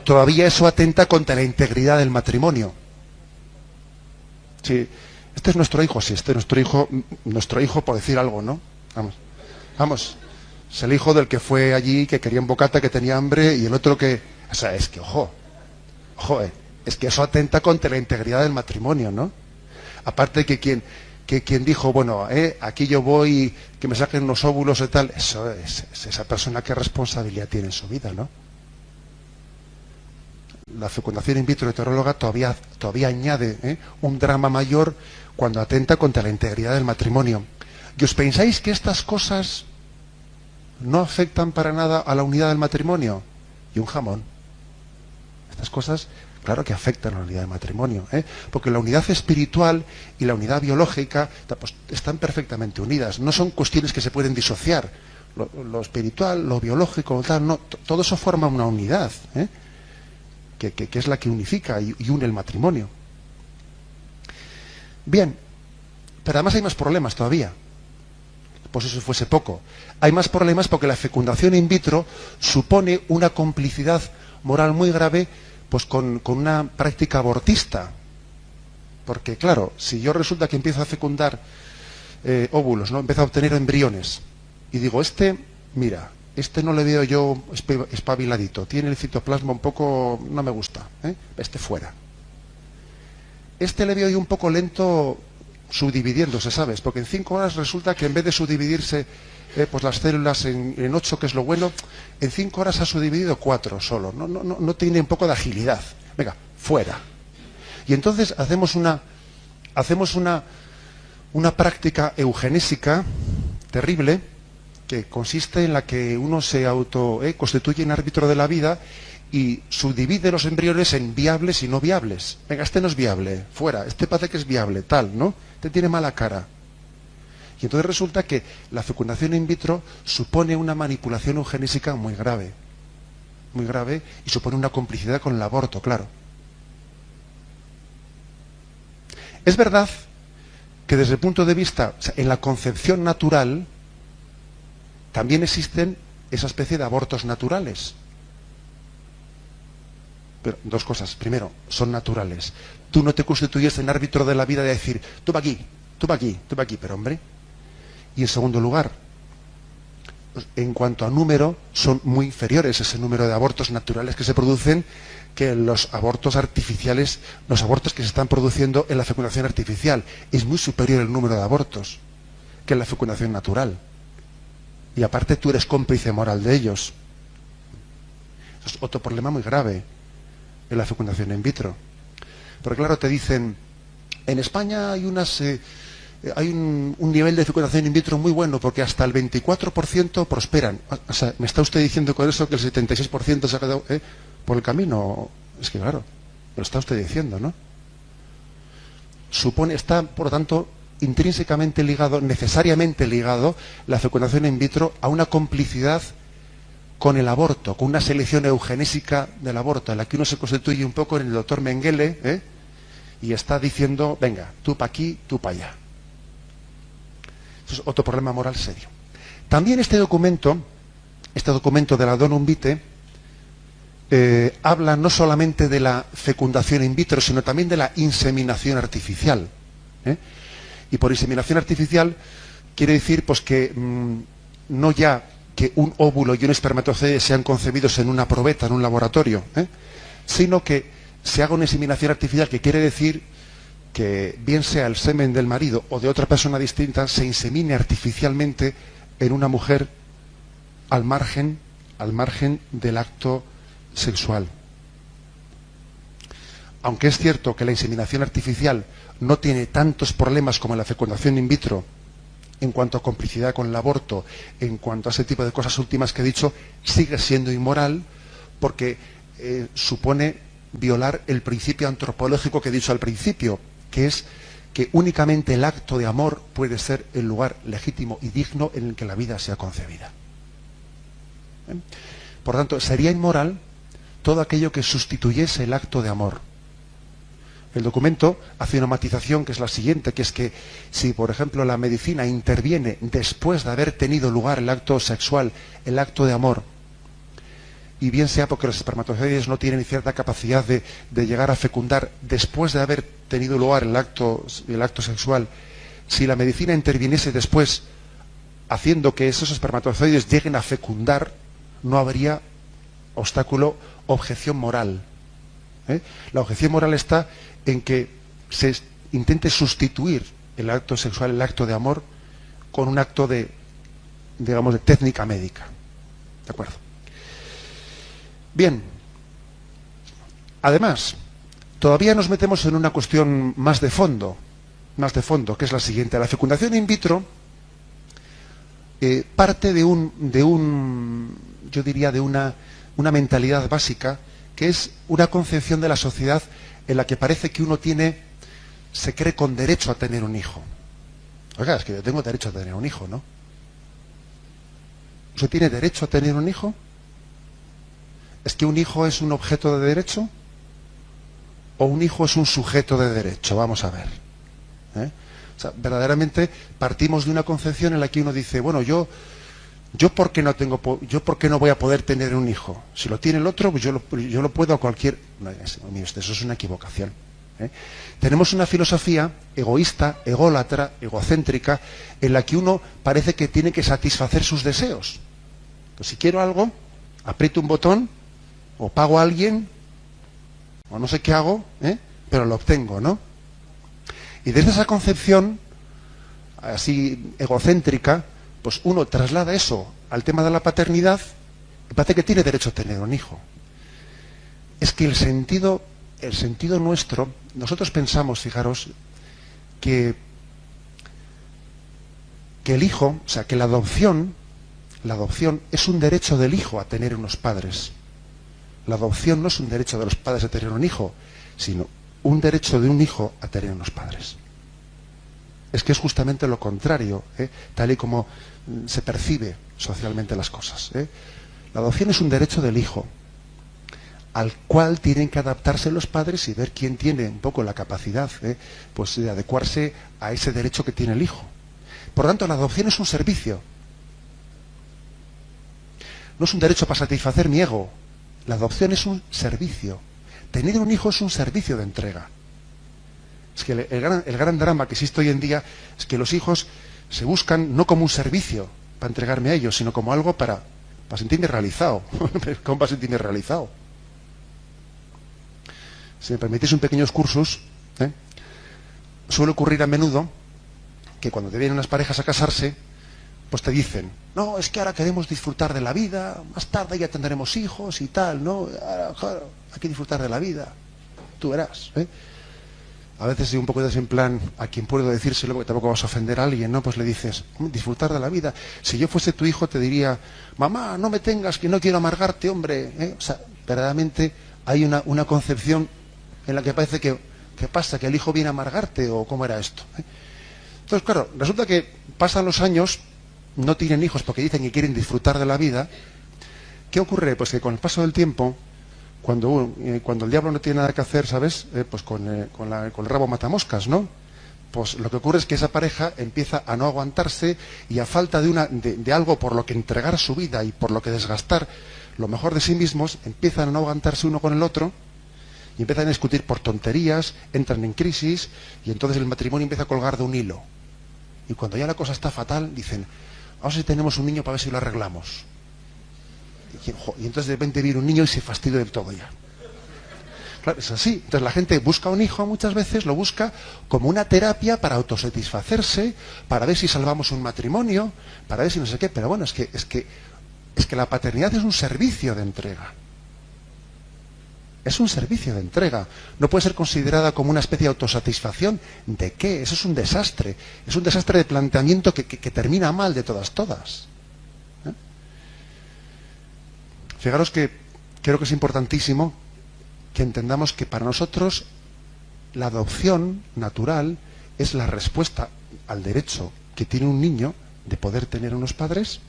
Speaker 4: todavía eso atenta contra la integridad del matrimonio. Sí. Este es nuestro hijo, sí, este es nuestro hijo por decir algo, ¿no? Vamos, es el hijo del que fue allí, que quería un bocata, que tenía hambre, y el otro que... O sea, es que, ojo, es que eso atenta contra la integridad del matrimonio, ¿no? Aparte que quien dijo, bueno, aquí yo voy, que me saquen unos óvulos y tal, eso es esa persona qué responsabilidad tiene en su vida, ¿no? La fecundación in vitro heteróloga todavía añade un drama mayor cuando atenta contra la integridad del matrimonio. ¿Y os pensáis que estas cosas no afectan para nada a la unidad del matrimonio? Y un jamón. Estas cosas, claro que afectan a la unidad del matrimonio, porque la unidad espiritual y la unidad biológica pues, están perfectamente unidas. No son cuestiones que se pueden disociar. Lo espiritual, lo biológico, tal, no, todo eso forma una unidad, que es la que unifica y une el matrimonio. Bien, pero además hay más problemas todavía. Pues eso fuese poco. Hay más problemas porque la fecundación in vitro supone una complicidad moral muy grave pues con una práctica abortista. Porque claro, si yo resulta que empiezo a fecundar óvulos, ¿no? Empiezo a obtener embriones y digo, mira, no le veo yo espabiladito, tiene el citoplasma un poco, no me gusta, fuera. Le veo yo un poco lento subdividiéndose, ¿sabes? Porque en 5 horas resulta que en vez de subdividirse pues las células en 8, que es lo bueno, en 5 horas ha subdividido 4 solo, no tiene un poco de agilidad. Venga, fuera. Y entonces hacemos una práctica eugenésica terrible, que consiste en la que uno se constituye en árbitro de la vida y subdivide los embriones en viables y no viables. Venga, no es viable, fuera, parece que es viable, tal, ¿no? Tiene mala cara. Y entonces resulta que la fecundación in vitro supone una manipulación eugenésica muy grave, y supone una complicidad con el aborto, claro. Es verdad que desde el punto de vista, o sea, en la concepción natural, también existen esa especie de abortos naturales. Pero dos cosas. Primero, son naturales. Tú no te constituyes en árbitro de la vida de decir, tú va aquí, pero hombre. Y en segundo lugar, en cuanto a número, son muy inferiores ese número de abortos naturales que se producen que los abortos artificiales, los abortos que se están produciendo en la fecundación artificial. Es muy superior el número de abortos que en la fecundación natural. Y aparte tú eres cómplice moral de ellos. Eso es otro problema muy grave en la fecundación in vitro. Porque claro, te dicen, en España hay unas hay un nivel de fecundación in vitro muy bueno porque hasta el 24% prosperan. O sea, ¿me está usted diciendo con eso que el 76% se ha quedado por el camino? Es que claro, lo está usted diciendo, ¿no? Está, por lo tanto, intrínsecamente ligado, necesariamente ligado, la fecundación in vitro a una complicidad con el aborto, con una selección eugenésica del aborto, en la que uno se constituye un poco en el doctor Mengele, y está diciendo, venga, tú para aquí, tú para allá. Eso es otro problema moral serio. También este documento de la Donum Vitae, habla no solamente de la fecundación in vitro, sino también de la inseminación artificial. Y por inseminación artificial quiere decir pues que no ya que un óvulo y un espermatozoide sean concebidos en una probeta, en un laboratorio, sino que se haga una inseminación artificial, que quiere decir que bien sea el semen del marido o de otra persona distinta, se insemine artificialmente en una mujer al margen del acto sexual. Aunque es cierto que la inseminación artificial no tiene tantos problemas como la fecundación in vitro en cuanto a complicidad con el aborto, en cuanto a ese tipo de cosas últimas que he dicho, sigue siendo inmoral porque supone violar el principio antropológico que he dicho al principio, que es que únicamente el acto de amor puede ser el lugar legítimo y digno en el que la vida sea concebida. Por tanto, sería inmoral todo aquello que sustituyese el acto de amor. El documento hace una matización que es la siguiente, que es que si, por ejemplo, la medicina interviene después de haber tenido lugar el acto sexual, el acto de amor, y bien sea porque los espermatozoides no tienen cierta capacidad de llegar a fecundar después de haber tenido lugar el acto sexual, si la medicina interviniese después, haciendo que esos espermatozoides lleguen a fecundar, no habría obstáculo, objeción moral. La objeción moral está en que se intente sustituir el acto sexual, el acto de amor, con un acto de, digamos, de técnica médica. ¿De acuerdo? Bien. Además, todavía nos metemos en una cuestión más de fondo, que es la siguiente. La fecundación in vitro parte de una mentalidad básica, que es una concepción de la sociedad en la que parece que uno se cree con derecho a tener un hijo. Oiga, es que yo tengo derecho a tener un hijo, ¿no? ¿Usted tiene derecho a tener un hijo? ¿Es que un hijo es un objeto de derecho? ¿O un hijo es un sujeto de derecho? Vamos a ver. O sea, verdaderamente partimos de una concepción en la que uno dice, bueno, yo ¿por qué no voy a poder tener un hijo? Si lo tiene el otro, pues yo lo puedo a cualquier... No, eso es una equivocación. Tenemos una filosofía egoísta, ególatra, egocéntrica, en la que uno parece que tiene que satisfacer sus deseos. Pues si quiero algo, aprieto un botón, o pago a alguien, o no sé qué hago, pero lo obtengo, ¿no? Y desde esa concepción, así egocéntrica, pues uno traslada eso al tema de la paternidad y parece que tiene derecho a tener un hijo. Es que el sentido nuestro, nosotros pensamos, fijaros, que el hijo, o sea, que la adopción es un derecho del hijo a tener unos padres. La adopción no es un derecho de los padres a tener un hijo, sino un derecho de un hijo a tener unos padres. Es que es justamente lo contrario, tal y como se percibe socialmente las cosas. La adopción es un derecho del hijo, al cual tienen que adaptarse los padres y ver quién tiene un poco la capacidad pues de adecuarse a ese derecho que tiene el hijo. Por lo tanto, la adopción es un servicio. No es un derecho para satisfacer mi ego. La adopción es un servicio. Tener un hijo es un servicio de entrega. Es que el gran drama que existe hoy en día es que los hijos se buscan no como un servicio para entregarme a ellos, sino como algo para sentirme realizado. ¿Cómo para sentirme realizado? Si me permitís un pequeño excursus, suele ocurrir a menudo que cuando te vienen unas parejas a casarse, pues te dicen, no, es que ahora queremos disfrutar de la vida, más tarde ya tendremos hijos y tal, ¿no? Ahora, claro, hay que disfrutar de la vida, tú verás, a veces un poco de en plan, a quien puedo decírselo, porque tampoco vas a ofender a alguien, ¿no? Pues le dices, disfrutar de la vida. Si yo fuese tu hijo te diría, mamá, no me tengas, que no quiero amargarte, hombre, ¿eh? O sea, verdaderamente hay una concepción en la que parece que pasa, que el hijo viene a amargarte, o cómo era esto, ¿eh? Entonces, claro, resulta que pasan los años, no tienen hijos porque dicen que quieren disfrutar de la vida. ¿Qué ocurre? Pues que con el paso del tiempo, cuando el diablo no tiene nada que hacer, ¿sabes? Pues con el rabo matamoscas, ¿no? Pues lo que ocurre es que esa pareja empieza a no aguantarse y a falta de algo por lo que entregar su vida y por lo que desgastar lo mejor de sí mismos, empiezan a no aguantarse uno con el otro y empiezan a discutir por tonterías, entran en crisis y entonces el matrimonio empieza a colgar de un hilo. Y cuando ya la cosa está fatal, dicen, vamos a ver si tenemos un niño para ver si lo arreglamos. Y entonces de repente viene un niño y se fastidia del todo ya. Claro, es así. Entonces la gente busca un hijo, muchas veces lo busca como una terapia para autosatisfacerse, para ver si salvamos un matrimonio, para ver si no sé qué. Pero bueno, es que la paternidad es un servicio de entrega. Es un servicio de entrega. No puede ser considerada como una especie de autosatisfacción. ¿De qué? Eso es un desastre. Es un desastre de planteamiento que termina mal de todas. ¿Eh? Fijaros que creo que es importantísimo que entendamos que para nosotros la adopción natural es la respuesta al derecho que tiene un niño de poder tener unos padres,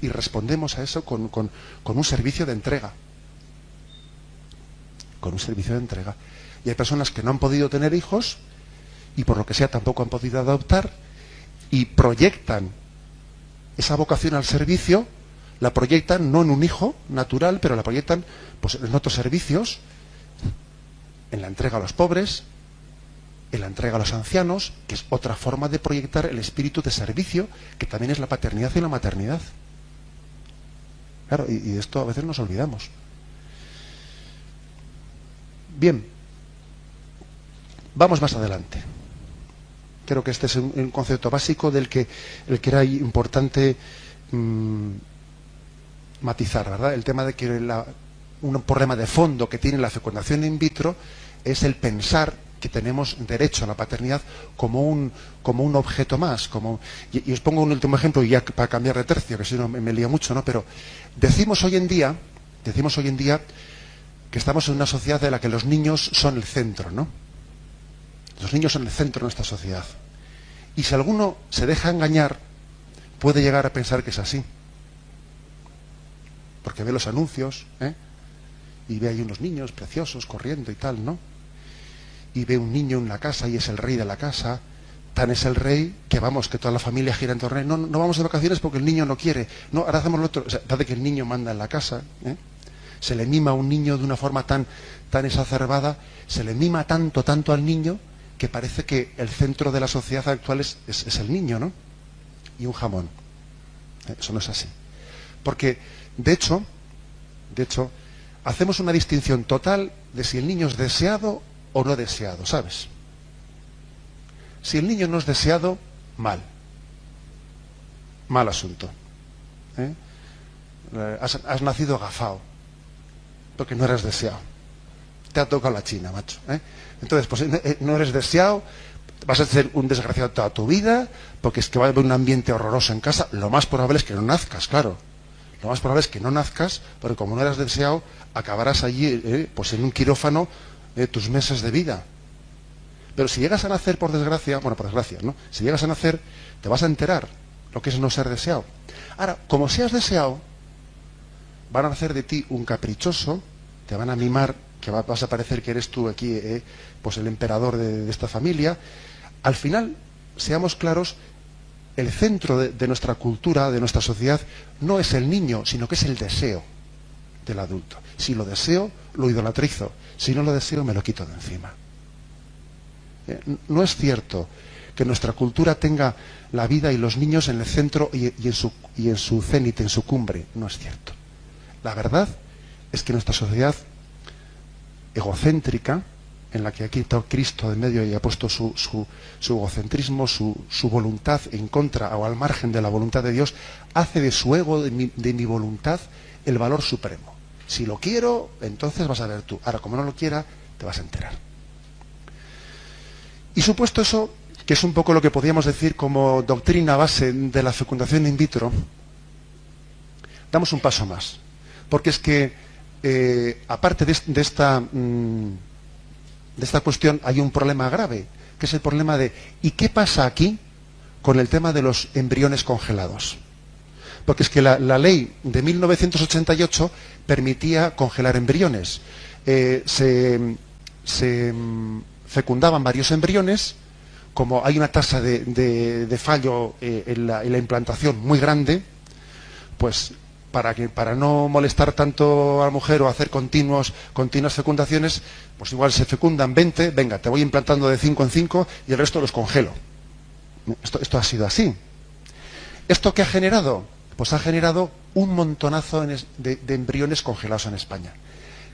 Speaker 4: y respondemos a eso con un servicio de entrega. Con un servicio de entrega. Y hay personas que no han podido tener hijos y por lo que sea tampoco han podido adoptar, y proyectan esa vocación al servicio, la proyectan no en un hijo natural, pero la proyectan pues en otros servicios, en la entrega a los pobres, en la entrega a los ancianos, que es otra forma de proyectar el espíritu de servicio, que también es la paternidad y la maternidad. Claro, y de esto a veces nos olvidamos. Bien, vamos más adelante. Creo que este es un concepto básico el que era importante matizar, ¿verdad? El tema de que un problema de fondo que tiene la fecundación in vitro es el pensar que tenemos derecho a la paternidad como un objeto más. Y os pongo un último ejemplo, y ya para cambiar de tercio, que si no me lío mucho, ¿no? Pero decimos hoy en día que estamos en una sociedad en la que los niños son el centro, ¿no? Los niños son el centro de nuestra sociedad. Y si alguno se deja engañar, puede llegar a pensar que es así. Porque ve los anuncios, y ve ahí unos niños preciosos corriendo y tal, ¿no? Y ve un niño en la casa y es el rey de la casa. Tan es el rey que que toda la familia gira en torno a él. No vamos de vacaciones porque el niño no quiere. No, ahora hacemos lo otro. O sea, parece que el niño manda en la casa, Se le mima a un niño de una forma tan exacerbada, se le mima tanto al niño, que parece que el centro de la sociedad actual es el niño, ¿no? Y un jamón. Eso no es así. Porque, de hecho, hacemos una distinción total de si el niño es deseado o no deseado, ¿sabes? Si el niño no es deseado, mal asunto. Has nacido agafado porque no eres deseado, te ha tocado la china, macho, Entonces, pues no eres deseado, vas a ser un desgraciado toda tu vida, porque es que va a haber un ambiente horroroso en casa. Lo más probable es que no nazcas, claro. Lo más probable es que no nazcas, porque como no eres deseado, acabarás allí, pues en un quirófano, tus meses de vida. Pero si llegas a nacer, por desgracia, ¿no? Si llegas a nacer, te vas a enterar lo que es no ser deseado. Ahora, como seas deseado, van a hacer de ti un caprichoso, te van a mimar, que vas a parecer que eres tú aquí, pues el emperador de esta familia. Al final, seamos claros, el centro de nuestra cultura, de nuestra sociedad, no es el niño, sino que es el deseo del adulto. Si lo deseo, lo idolatrizo. Si no lo deseo, me lo quito de encima. No es cierto que nuestra cultura tenga la vida y los niños en el centro y en su cénite, en su cumbre. No es cierto. La verdad es que nuestra sociedad egocéntrica, en la que ha quitado Cristo de medio y ha puesto su egocentrismo, su voluntad en contra o al margen de la voluntad de Dios, hace de su ego, de mi voluntad, el valor supremo. Si lo quiero, entonces vas a ver tú. Ahora, como no lo quiera, te vas a enterar. Y supuesto eso, que es un poco lo que podríamos decir como doctrina base de la fecundación in vitro, damos un paso más. Porque es que, aparte de esta cuestión, hay un problema grave, que es el problema de ¿y qué pasa aquí con el tema de los embriones congelados? Porque es que la ley de 1988 permitía congelar embriones. Se fecundaban varios embriones, como hay una tasa de fallo en la implantación muy grande, pues para no molestar tanto a la mujer o hacer continuas fecundaciones, pues igual se fecundan 20, venga, te voy implantando de 5 en 5 y el resto los congelo. Esto ha sido así. ¿Esto qué ha generado? Pues ha generado un montonazo de embriones congelados en España.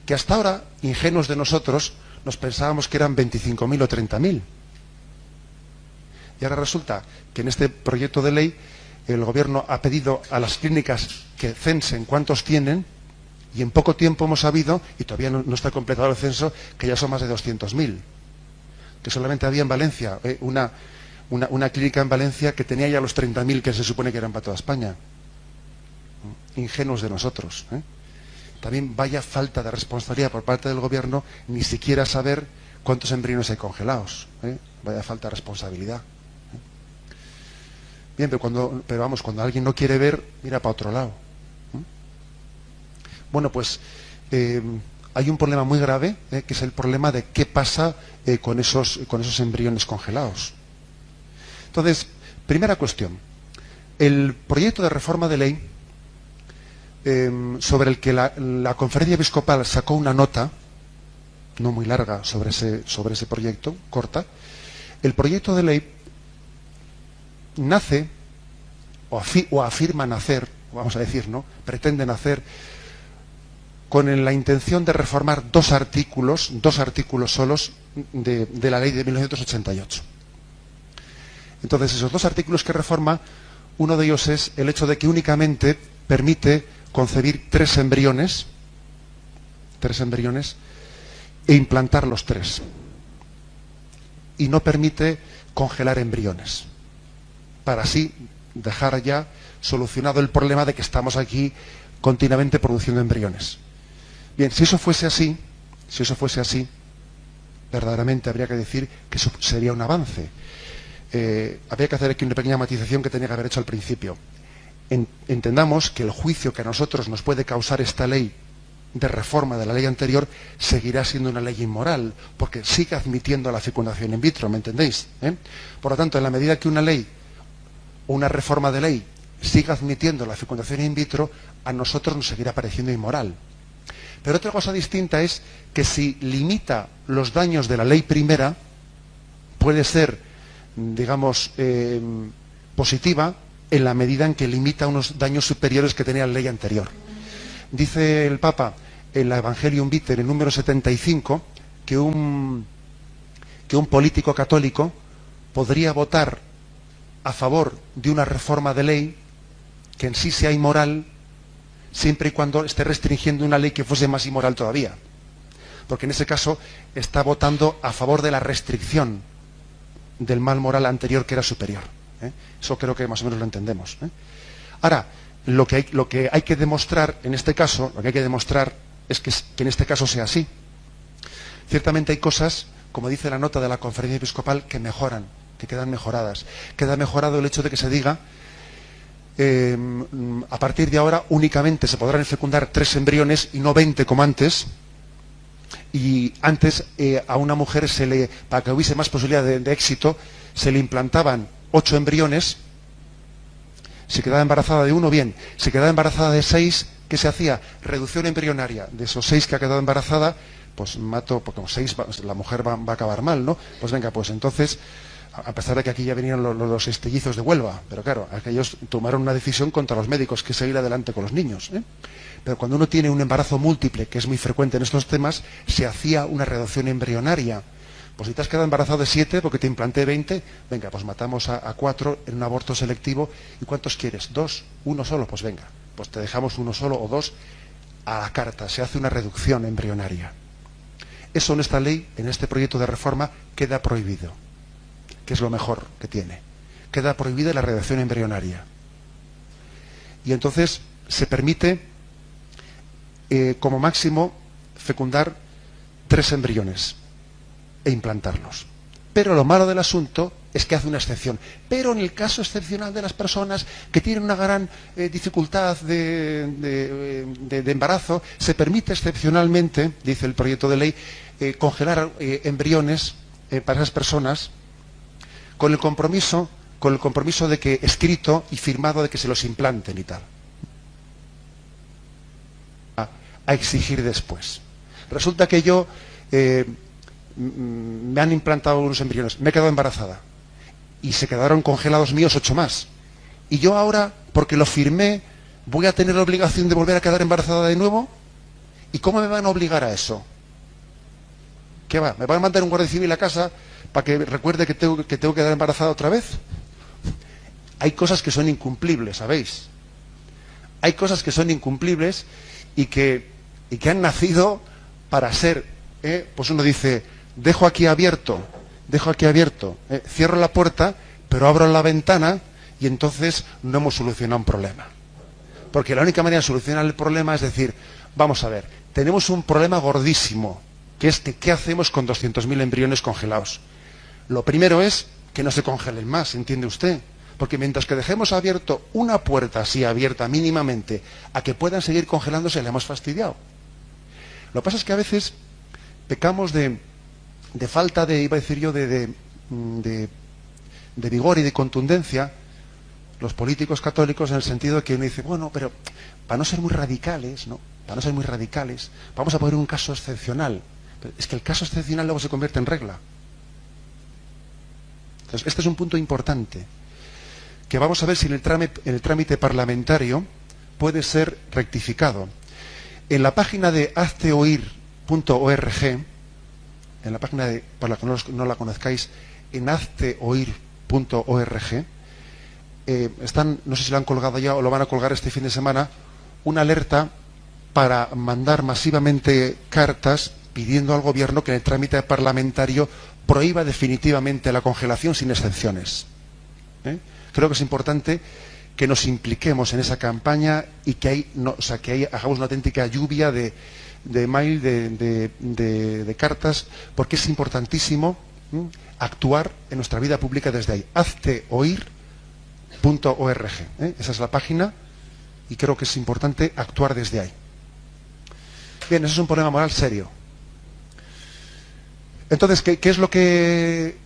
Speaker 4: Que hasta ahora, ingenuos de nosotros, nos pensábamos que eran 25.000 o 30.000. Y ahora resulta que en este proyecto de ley el gobierno ha pedido a las clínicas que censen cuántos tienen, y en poco tiempo hemos sabido, y todavía no está completado el censo, que ya son más de 200.000. Que solamente había en Valencia una clínica en Valencia que tenía ya los 30.000 que se supone que eran para toda España. Ingenuos de nosotros. También vaya falta de responsabilidad por parte del gobierno ni siquiera saber cuántos embriones hay congelados. Vaya falta de responsabilidad. Bien, pero vamos, cuando alguien no quiere ver, mira para otro lado. Bueno, pues hay un problema muy grave, que es el problema de qué pasa con esos embriones congelados. Entonces, primera cuestión. El proyecto de reforma de ley sobre el que la Conferencia Episcopal sacó una nota, no muy larga, sobre ese proyecto, corta. El proyecto de ley nace, o afirma nacer, vamos a decir, ¿no? Pretende nacer con la intención de reformar dos artículos solos de la ley de 1988. Entonces, esos dos artículos que reforma, uno de ellos es el hecho de que únicamente permite concebir tres embriones e implantar los tres. Y no permite congelar embriones, para así dejar ya solucionado el problema de que estamos aquí continuamente produciendo embriones. Bien, si eso fuese así, verdaderamente habría que decir que eso sería un avance. Habría que hacer aquí una pequeña matización que tenía que haber hecho al principio. Entendamos que el juicio que a nosotros nos puede causar esta ley de reforma de la ley anterior seguirá siendo una ley inmoral, porque sigue admitiendo la fecundación in vitro, ¿me entendéis? Por lo tanto, en la medida que una ley, una reforma de ley, siga admitiendo la fecundación in vitro, a nosotros nos seguirá pareciendo inmoral. Pero otra cosa distinta es que si limita los daños de la ley primera, puede ser, digamos, positiva en la medida en que limita unos daños superiores que tenía la ley anterior. Dice el Papa en la Evangelium Vitae, en el número 75, que un político católico podría votar a favor de una reforma de ley que en sí sea inmoral, siempre y cuando esté restringiendo una ley que fuese más inmoral todavía. Porque en ese caso está votando a favor de la restricción del mal moral anterior que era superior. Eso creo que más o menos lo entendemos. Ahora, lo que hay que demostrar en este caso, es que en este caso sea así. Ciertamente hay cosas, como dice la nota de la Conferencia Episcopal, que mejoran, que quedan mejoradas. Queda mejorado el hecho de que se diga a partir de ahora únicamente se podrán fecundar 3 embriones y no 20 como antes. Y antes a una mujer para que hubiese más posibilidad de éxito, se le implantaban 8 embriones. Si quedaba embarazada de uno, bien. Si quedaba embarazada de 6, ¿qué se hacía? Reducción embrionaria. De esos 6 que ha quedado embarazada, pues mato, porque con 6 la mujer va a acabar mal, ¿no? Pues venga, pues entonces, a pesar de que aquí ya venían los estellizos de Huelva, pero claro, aquellos tomaron una decisión contra los médicos, que es seguir adelante con los niños, Pero cuando uno tiene un embarazo múltiple, que es muy frecuente en estos temas, se hacía una reducción embrionaria. Pues si te has quedado embarazado de 7 porque te implanté 20, venga, pues matamos a 4 en un aborto selectivo. ¿Y cuántos quieres? 2, 1 solo, pues venga, pues te dejamos 1 solo o 2 a la carta. Se hace una reducción embrionaria. Eso en esta ley, en este proyecto de reforma, queda prohibido. que es lo mejor que tiene. Queda prohibida la radiación embrionaria. Y entonces se permite, como máximo, fecundar 3 embriones e implantarlos. Pero lo malo del asunto es que hace una excepción. Pero en el caso excepcional de las personas que tienen una gran dificultad de embarazo, se permite excepcionalmente, dice el proyecto de ley, congelar embriones para esas personas con el compromiso de que escrito y firmado de que se los implanten y tal. A exigir después. Resulta que yo me han implantado unos embriones, me he quedado embarazada y se quedaron congelados míos 8 más. Y yo ahora, porque lo firmé, voy a tener la obligación de volver a quedar embarazada de nuevo. ¿Y cómo me van a obligar a eso? ¿Qué va? ¿Me van a mandar un guardia civil a casa para que recuerde que tengo que quedar embarazada otra vez? Hay cosas que son incumplibles, ¿sabéis? Hay cosas que son incumplibles y que han nacido para ser, pues uno dice, dejo aquí abierto, cierro la puerta, pero abro la ventana y entonces no hemos solucionado un problema. Porque la única manera de solucionar el problema es decir, vamos a ver, tenemos un problema gordísimo, que es que ¿qué hacemos con 200.000 embriones congelados? Lo primero es que no se congelen más, ¿entiende usted? Porque mientras que dejemos abierto una puerta así abierta mínimamente a que puedan seguir congelándose, le hemos fastidiado. Lo que pasa es que a veces pecamos de falta de, iba a decir yo, de vigor y de contundencia, los políticos católicos, en el sentido de que uno dice, bueno, pero para no ser muy radicales, ¿no? Para no ser muy radicales, vamos a poner un caso excepcional. Pero es que el caso excepcional luego se convierte en regla. Entonces, este es un punto importante, que vamos a ver si en el trámite parlamentario puede ser rectificado. En la página de hazteoír.org, en la página de, para que no la conozcáis, en hazteoír.org, están, no sé si lo han colgado ya o lo van a colgar este fin de semana, una alerta para mandar masivamente cartas pidiendo al gobierno que en el trámite parlamentario prohíba definitivamente la congelación sin excepciones. Creo que es importante que nos impliquemos en esa campaña y que hagamos una auténtica lluvia de mail, de cartas, porque es importantísimo actuar en nuestra vida pública desde ahí. hazteoír.org. Esa es la página y creo que es importante actuar desde ahí. Bien, eso es un problema moral serio. Entonces, ¿qué es lo que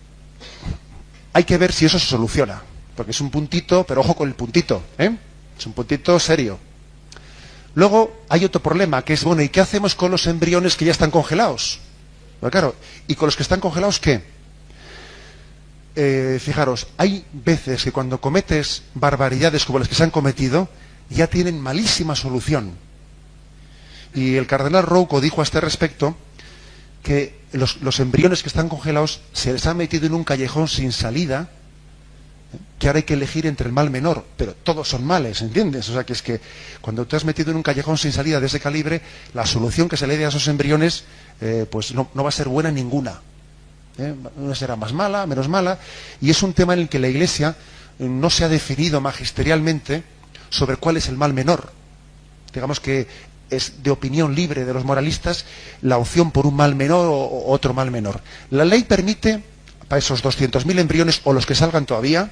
Speaker 4: hay que ver si eso se soluciona? Porque es un puntito, pero ojo con el puntito, es un puntito serio. Luego hay otro problema, que es, bueno, ¿y qué hacemos con los embriones que ya están congelados? Bueno, claro, ¿y con los que están congelados qué? Fijaros, hay veces que cuando cometes barbaridades como las que se han cometido, ya tienen malísima solución. Y el cardenal Rouco dijo a este respecto que los embriones que están congelados se les ha metido en un callejón sin salida, que ahora hay que elegir entre el mal menor, pero todos son males, ¿entiendes? O sea, que es que cuando te has metido en un callejón sin salida de ese calibre, la solución que se le dé a esos embriones, pues no va a ser buena ninguna. Una será más mala, menos mala, y es un tema en el que la Iglesia no se ha definido magisterialmente sobre cuál es el mal menor. Digamos que es de opinión libre de los moralistas la opción por un mal menor o otro mal menor. La ley permite para esos 200.000 embriones o los que salgan todavía,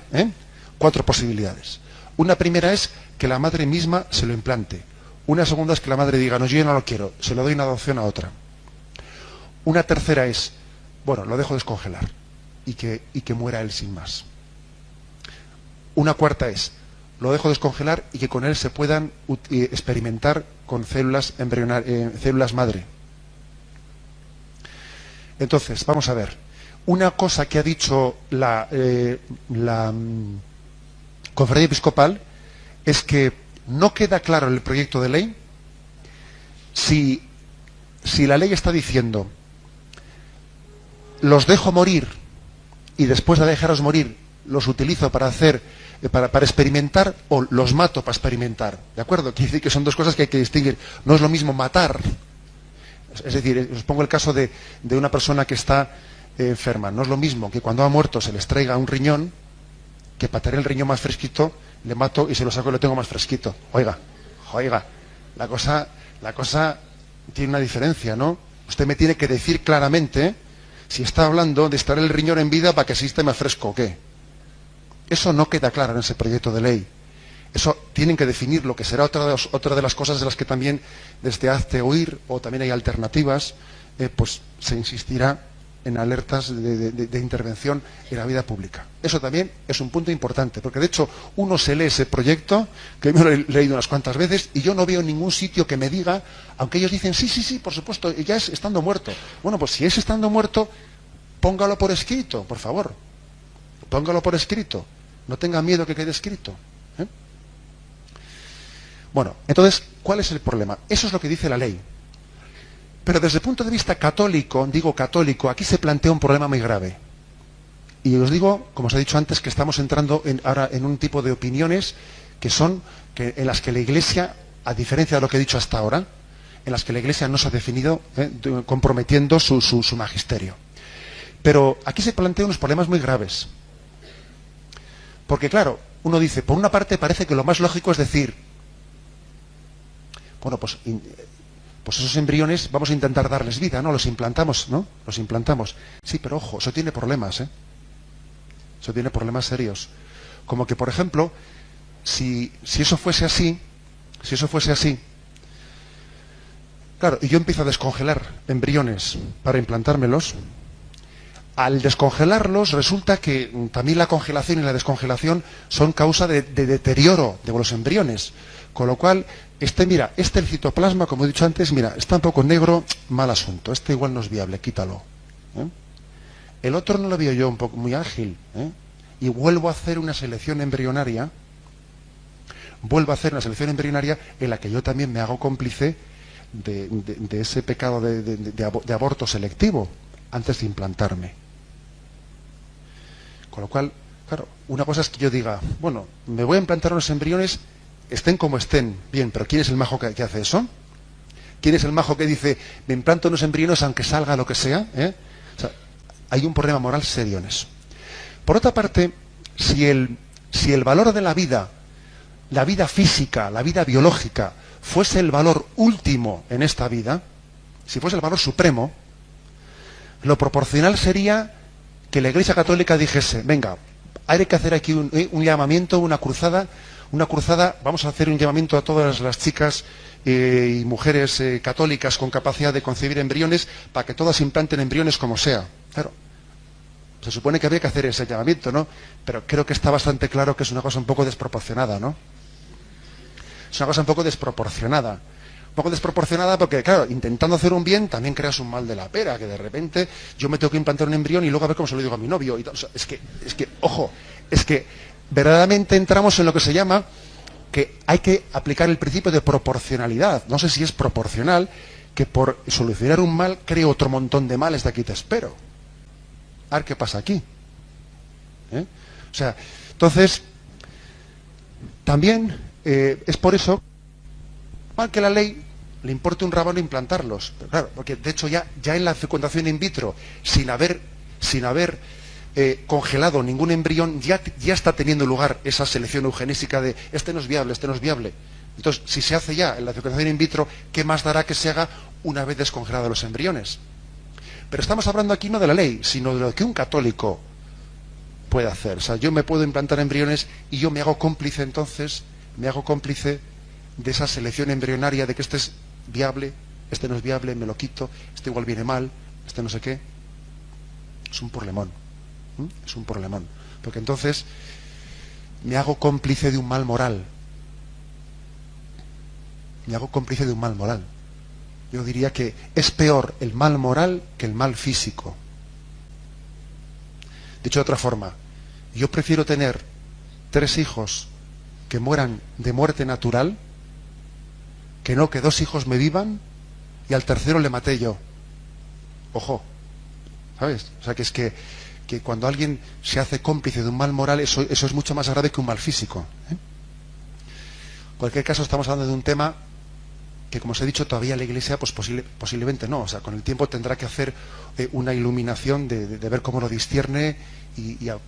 Speaker 4: 4 posibilidades. Una primera es que la madre misma se lo implante. Una segunda es que la madre diga, no, yo no lo quiero, se lo doy en adopción a otra. Una tercera es, bueno, lo dejo descongelar y que muera él sin más. Una cuarta es, lo dejo descongelar y que con él se puedan experimentar con células madre. Entonces, vamos a ver. Una cosa que ha dicho la Conferencia Episcopal es que no queda claro en el proyecto de ley si la ley está diciendo los dejo morir y después de dejarlos morir los utilizo para experimentar o los mato para experimentar. ¿De acuerdo? Quiere decir que son dos cosas que hay que distinguir. No es lo mismo matar. Es decir, os pongo el caso de una persona que está enferman. No es lo mismo que cuando ha muerto se les traiga un riñón, que para tener el riñón más fresquito, le mato y se lo saco y lo tengo más fresquito. Oiga, la cosa tiene una diferencia, ¿no? Usted me tiene que decir claramente si está hablando de estar el riñón en vida para que exista más fresco o qué. Eso no queda claro en ese proyecto de ley. Eso tienen que definir lo que será otra de las cosas de las que también desde Hazte Oír, o también hay alternativas, pues se insistirá en alertas de intervención en la vida pública. Eso también es un punto importante, porque de hecho uno se lee ese proyecto, que me lo he leído unas cuantas veces, y yo no veo ningún sitio que me diga, aunque ellos dicen, sí, por supuesto, ya es estando muerto. Bueno, pues si es estando muerto, póngalo por escrito, por favor. Póngalo por escrito. No tenga miedo que quede escrito. Bueno, entonces, ¿cuál es el problema? Eso es lo que dice la ley. Pero desde el punto de vista católico, digo católico, aquí se plantea un problema muy grave. Y os digo, como os he dicho antes, que estamos entrando ahora en un tipo de opiniones en las que la Iglesia, a diferencia de lo que he dicho hasta ahora, en las que la Iglesia no se ha definido comprometiendo su magisterio. Pero aquí se plantean unos problemas muy graves. Porque claro, uno dice, por una parte parece que lo más lógico es decir, bueno, pues esos embriones vamos a intentar darles vida, ¿no? Los implantamos, ¿no? Los implantamos. Sí, pero ojo, eso tiene problemas, ¿eh? Eso tiene problemas serios. Como que, por ejemplo, si eso fuese así, claro, y yo empiezo a descongelar embriones para implantármelos, al descongelarlos resulta que también la congelación y la descongelación son causa de deterioro de los embriones. Con lo cual, el citoplasma, como he dicho antes, mira, está un poco negro, mal asunto. Este igual no es viable, quítalo. El otro no lo veo yo un poco muy ágil. Y vuelvo a hacer una selección embrionaria. En la que yo también me hago cómplice de ese pecado de aborto selectivo antes de implantarme. Con lo cual, claro, una cosa es que yo diga, bueno, me voy a implantar unos embriones, estén como estén, bien, pero ¿quién es el majo que hace eso? ¿Quién es el majo que dice, me implanto unos embriones aunque salga lo que sea? O sea, hay un problema moral serio en eso. Por otra parte, si el valor de la vida física, la vida biológica, fuese el valor último en esta vida, si fuese el valor supremo, lo proporcional sería que la Iglesia Católica dijese, venga, hay que hacer aquí un llamamiento, una cruzada, vamos a hacer un llamamiento a todas las chicas y mujeres católicas con capacidad de concebir embriones para que todas implanten embriones como sea. Claro, se supone que había que hacer ese llamamiento, ¿no? Pero creo que está bastante claro que es una cosa un poco desproporcionada, ¿no? Es una cosa un poco desproporcionada. Un poco desproporcionada porque, claro, intentando hacer un bien también creas un mal de la pera, que de repente yo me tengo que implantar un embrión y luego a ver cómo se lo digo a mi novio. O sea, es que verdaderamente entramos en lo que se llama que hay que aplicar el principio de proporcionalidad. No sé si es proporcional que por solucionar un mal creo otro montón de males de aquí te espero. A ver qué pasa aquí. O sea, entonces, también es por eso mal que la ley le importe un rábano implantarlos. Pero claro, porque de hecho ya en la fecundación in vitro, sin haber congelado ningún embrión, ya está teniendo lugar esa selección eugenésica de este no es viable. Entonces, si se hace ya en la fecundación in vitro, ¿qué más dará que se haga una vez descongelados los embriones? Pero estamos hablando aquí no de la ley, sino de lo que un católico puede hacer. O sea, yo me puedo implantar embriones y yo me hago cómplice entonces, de esa selección embrionaria de que este es viable, este no es viable, me lo quito, este igual viene mal, este no sé qué. Es un problemón. Es un problemón. Porque entonces me hago cómplice de un mal moral. Yo diría que es peor el mal moral que el mal físico. Dicho de otra forma, yo prefiero tener 3 hijos que mueran de muerte natural que no que 2 hijos me vivan y al tercero le maté yo. Ojo, ¿sabes? O sea, que es que cuando alguien se hace cómplice de un mal moral, eso es mucho más grave que un mal físico. En cualquier caso, estamos hablando de un tema que, como os he dicho, todavía la Iglesia pues posiblemente no. O sea, con el tiempo tendrá que hacer una iluminación de ver cómo lo discierne,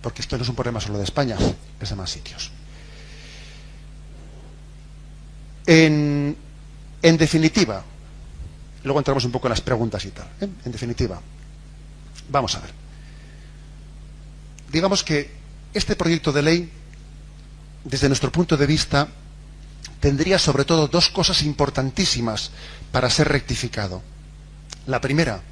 Speaker 4: porque esto no es un problema solo de España, es de más sitios. En definitiva, luego entramos un poco en las preguntas y tal. En definitiva, vamos a ver. Digamos que este proyecto de ley, desde nuestro punto de vista, tendría sobre todo dos cosas importantísimas para ser rectificado. La primera,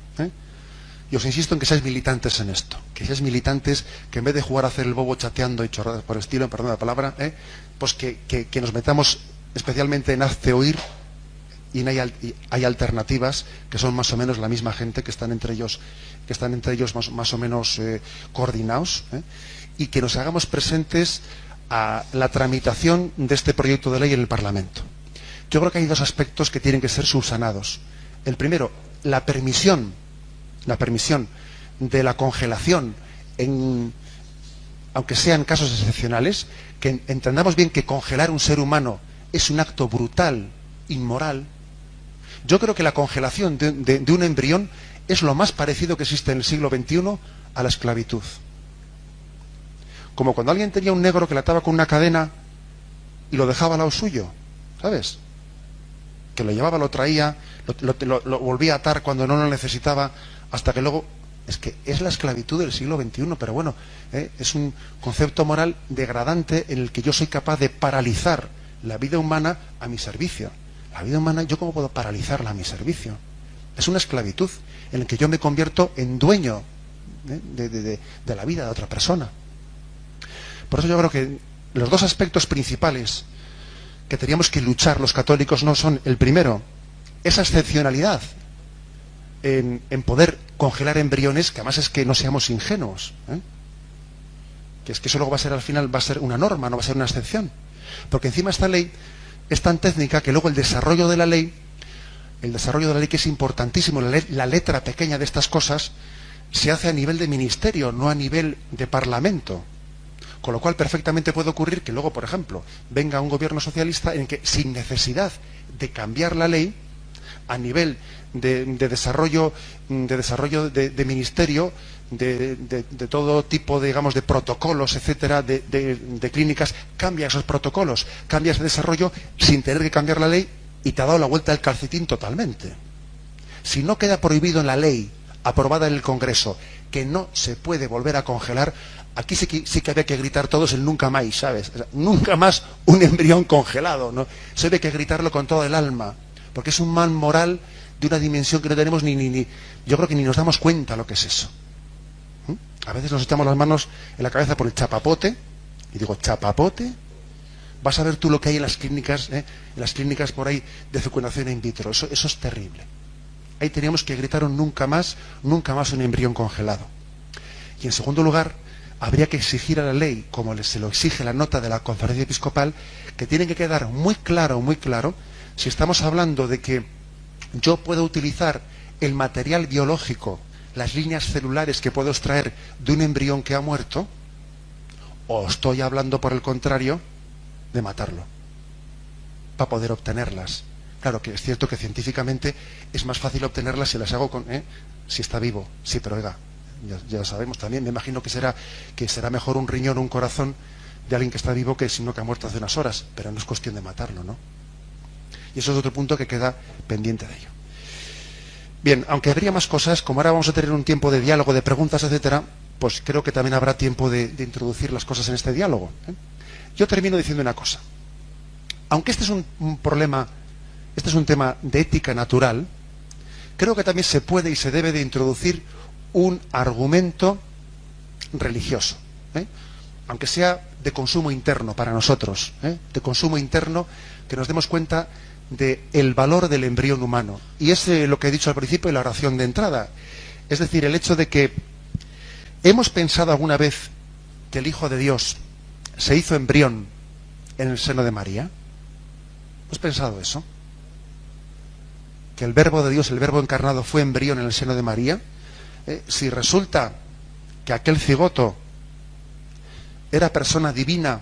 Speaker 4: y os insisto en que seáis militantes en esto, que seáis militantes, que en vez de jugar a hacer el bobo chateando y chorradas por el estilo, perdón la palabra, pues que nos metamos especialmente en hazte oír, y hay alternativas que son más o menos la misma gente, que están entre ellos más o menos coordinados, y que nos hagamos presentes a la tramitación de este proyecto de ley en el Parlamento. Yo creo que hay dos aspectos que tienen que ser subsanados. El primero, la permisión de la congelación, aunque sean casos excepcionales, que entendamos bien que congelar un ser humano es un acto brutal, inmoral. Yo creo que la congelación de un embrión es lo más parecido que existe en el siglo XXI a la esclavitud. Como cuando alguien tenía un negro que le ataba con una cadena y lo dejaba al lado suyo, ¿sabes? Que lo llevaba, lo traía, lo volvía a atar cuando no lo necesitaba, hasta que luego... Es que es la esclavitud del siglo XXI, pero bueno, es un concepto moral degradante en el que yo soy capaz de paralizar la vida humana a mi servicio. La vida humana, ¿yo cómo puedo paralizarla a mi servicio? Es una esclavitud en la que yo me convierto en dueño de la vida de otra persona. Por eso yo creo que los dos aspectos principales que teníamos que luchar los católicos no son, el primero, esa excepcionalidad en poder congelar embriones, que además es que no seamos ingenuos, que es que eso luego va a ser, al final va a ser una norma, no va a ser una excepción, porque encima esta ley es tan técnica que luego el desarrollo de la ley que es importantísimo, la letra pequeña de estas cosas se hace a nivel de ministerio, no a nivel de parlamento. Con lo cual perfectamente puede ocurrir que luego, por ejemplo, venga un gobierno socialista en que, sin necesidad de cambiar la ley, a nivel de desarrollo de ministerio, de todo tipo, digamos, de protocolos, etcétera, de clínicas, cambia esos protocolos, cambia ese desarrollo sin tener que cambiar la ley, y te ha dado la vuelta al calcetín totalmente. Si no queda prohibido en la ley aprobada en el Congreso que no se puede volver a congelar, aquí sí que había que gritar todos el nunca más, ¿sabes? O sea, nunca más un embrión congelado, ¿no? Eso había que gritarlo con todo el alma, porque es un mal moral de una dimensión que no tenemos yo creo que ni nos damos cuenta lo que es eso. A veces nos echamos las manos en la cabeza por el chapapote, y digo, ¿chapapote? Vas a ver tú lo que hay en las clínicas por ahí de fecundación in vitro, eso es terrible. Ahí teníamos que gritar un nunca más un embrión congelado. Y en segundo lugar, habría que exigir a la ley, como se lo exige la nota de la Conferencia Episcopal, que tiene que quedar muy claro, si estamos hablando de que yo puedo utilizar el material biológico, las líneas celulares que puedo extraer de un embrión que ha muerto, o estoy hablando, por el contrario, de matarlo, para poder obtenerlas. Claro que es cierto que científicamente es más fácil obtenerlas si las hago si está vivo. Sí, pero oiga, ya sabemos también, me imagino que será mejor un riñón o un corazón de alguien que está vivo que sino que ha muerto hace unas horas, pero no es cuestión de matarlo, ¿no? Y eso es otro punto que queda pendiente de ello. Bien, aunque habría más cosas, como ahora vamos a tener un tiempo de diálogo, de preguntas, etcétera, pues creo que también habrá tiempo de introducir las cosas en este diálogo. Yo termino diciendo una cosa. Aunque este es un problema, este es un tema de ética natural, creo que también se puede y se debe de introducir un argumento religioso, aunque sea de consumo interno para nosotros, de consumo interno, que nos demos cuenta del valor del embrión humano. Y es lo que he dicho al principio de la oración de entrada, es decir, el hecho de que hemos pensado alguna vez que el Hijo de Dios se hizo embrión en el seno de María. ¿Hemos pensado eso? Que el Verbo de Dios, el Verbo encarnado, fue embrión en el seno de María. Si resulta que aquel cigoto era persona divina,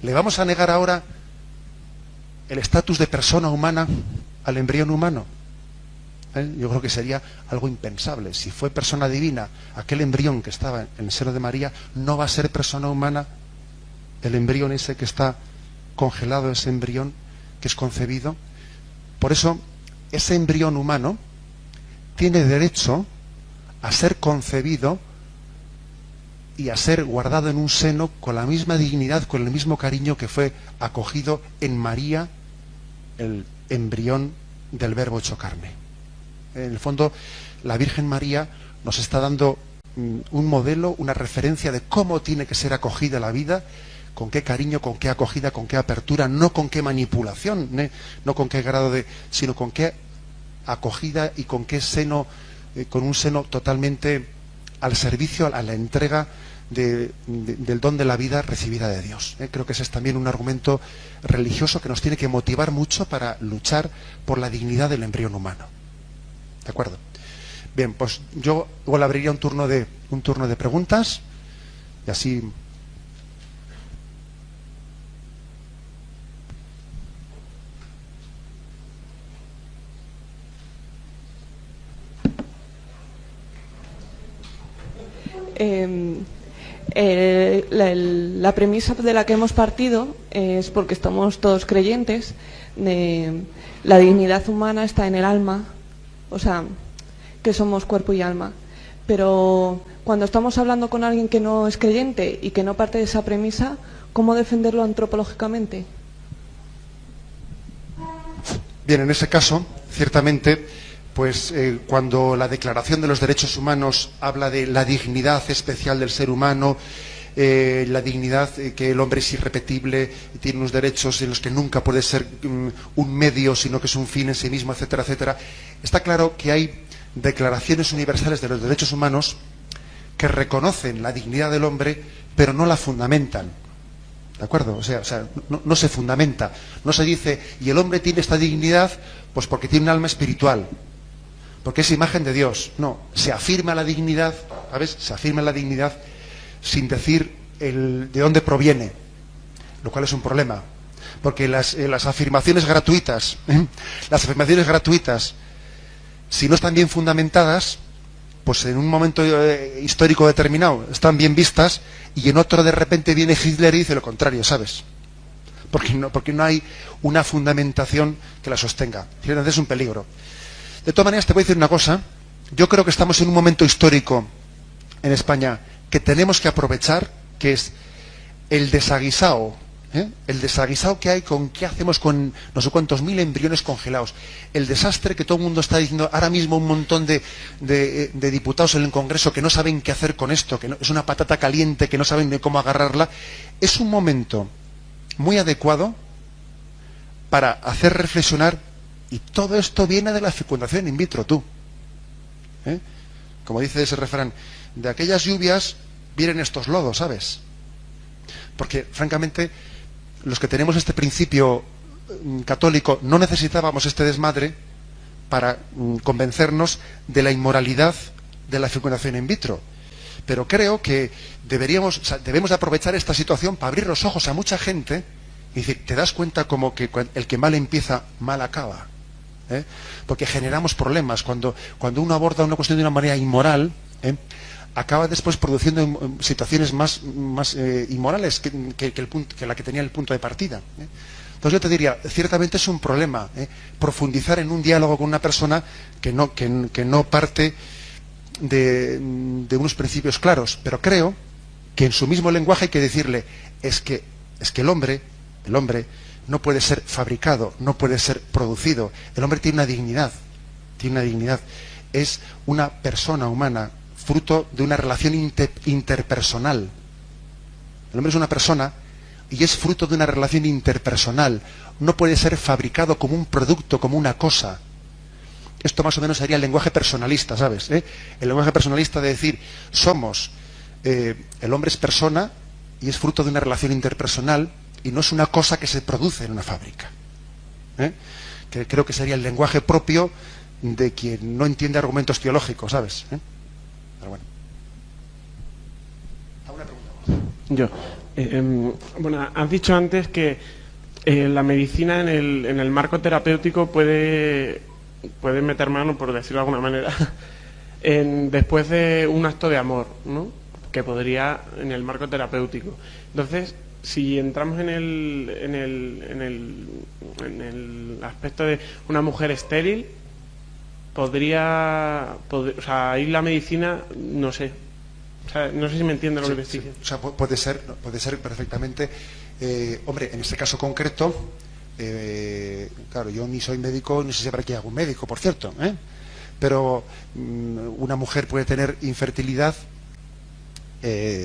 Speaker 4: ¿le vamos a negar ahora el estatus de persona humana al embrión humano. Yo creo que sería algo impensable. Si fue persona divina aquel embrión que estaba en el seno de María, no va a ser persona humana el embrión ese que está congelado, ese embrión que es concebido. Por eso, ese embrión humano tiene derecho a ser concebido y a ser guardado en un seno con la misma dignidad, con el mismo cariño que fue acogido en María, el embrión del Verbo hecho carne. En el fondo, la Virgen María nos está dando un modelo, una referencia de cómo tiene que ser acogida la vida, con qué cariño, con qué acogida, con qué apertura, no con qué manipulación, no con qué grado de, sino con qué acogida y con qué seno, con un seno totalmente al servicio, a la entrega del don de la vida recibida de Dios. Creo que ese es también un argumento religioso que nos tiene que motivar mucho para luchar por la dignidad del embrión humano. ¿De acuerdo? Bien, pues yo igual abriría un turno de preguntas y así.
Speaker 5: La premisa de la que hemos partido es porque estamos todos creyentes de la dignidad humana está en el alma, o sea, que somos cuerpo y alma. Pero cuando estamos hablando con alguien que no es creyente y que no parte de esa premisa, ¿cómo defenderlo antropológicamente?
Speaker 4: Bien, en ese caso, ciertamente, pues cuando la Declaración de los Derechos Humanos habla de la dignidad especial del ser humano, la dignidad que el hombre es irrepetible, tiene unos derechos en los que nunca puede ser un medio, sino que es un fin en sí mismo, etcétera, etcétera, está claro que hay declaraciones universales de los derechos humanos que reconocen la dignidad del hombre, pero no la fundamentan. ¿De acuerdo? O sea no se fundamenta. No se dice, y el hombre tiene esta dignidad pues porque tiene un alma espiritual, porque es imagen de Dios. No, se afirma la dignidad, ¿sabes? Se afirma la dignidad sin decir de dónde proviene, lo cual es un problema. Porque las afirmaciones gratuitas, si no están bien fundamentadas, pues en un momento histórico determinado están bien vistas y en otro de repente viene Hitler y dice lo contrario, ¿sabes? Porque no hay una fundamentación que la sostenga. Entonces es un peligro. De todas maneras, te voy a decir una cosa. Yo creo que estamos en un momento histórico en España que tenemos que aprovechar, que es el desaguisado. El desaguisado que hay con qué hacemos con no sé cuántos mil embriones congelados. El desastre que todo el mundo está diciendo ahora mismo, un montón de diputados en el Congreso que no saben qué hacer con esto, que es una patata caliente, que no saben de cómo agarrarla. Es un momento muy adecuado para hacer reflexionar, y todo esto viene de la fecundación in vitro, tú. Como dice ese refrán, de aquellas lluvias vienen estos lodos, ¿sabes? Porque, francamente, los que tenemos este principio católico no necesitábamos este desmadre para convencernos de la inmoralidad de la fecundación in vitro. Pero creo que debemos de aprovechar esta situación para abrir los ojos a mucha gente y decir, te das cuenta como que el que mal empieza, mal acaba. Porque generamos problemas. Cuando uno aborda una cuestión de una manera inmoral, acaba después produciendo situaciones más inmorales que la que tenía el punto de partida. Entonces yo te diría, ciertamente es un problema profundizar en un diálogo con una persona que no parte de unos principios claros, pero creo que en su mismo lenguaje hay que decirle, es que el hombre no puede ser fabricado, no puede ser producido. El hombre tiene una dignidad, es una persona humana, fruto de una relación interpersonal. El hombre es una persona y es fruto de una relación interpersonal. No puede ser fabricado como un producto, como una cosa. Esto más o menos sería el lenguaje personalista, ¿sabes? El lenguaje personalista de decir, el hombre es persona y es fruto de una relación interpersonal y no es una cosa que se produce en una fábrica. Que creo que sería el lenguaje propio de quien no entiende argumentos teológicos, ¿sabes? Pero bueno. ¿Alguna pregunta?
Speaker 6: Bueno, has dicho antes que la medicina en el marco terapéutico puede meter mano, por decirlo de alguna manera, después de un acto de amor, ¿no? Que podría en el marco terapéutico. Entonces, si entramos en el aspecto de una mujer estéril, o sea, ahí la medicina, no sé. O sea, no sé si me entiende lo que te estoy diciendo.
Speaker 4: O sea, puede ser perfectamente. Hombre, en este caso concreto, claro, yo ni soy médico, ni sé si habrá aquí algún médico, por cierto, pero una mujer puede tener infertilidad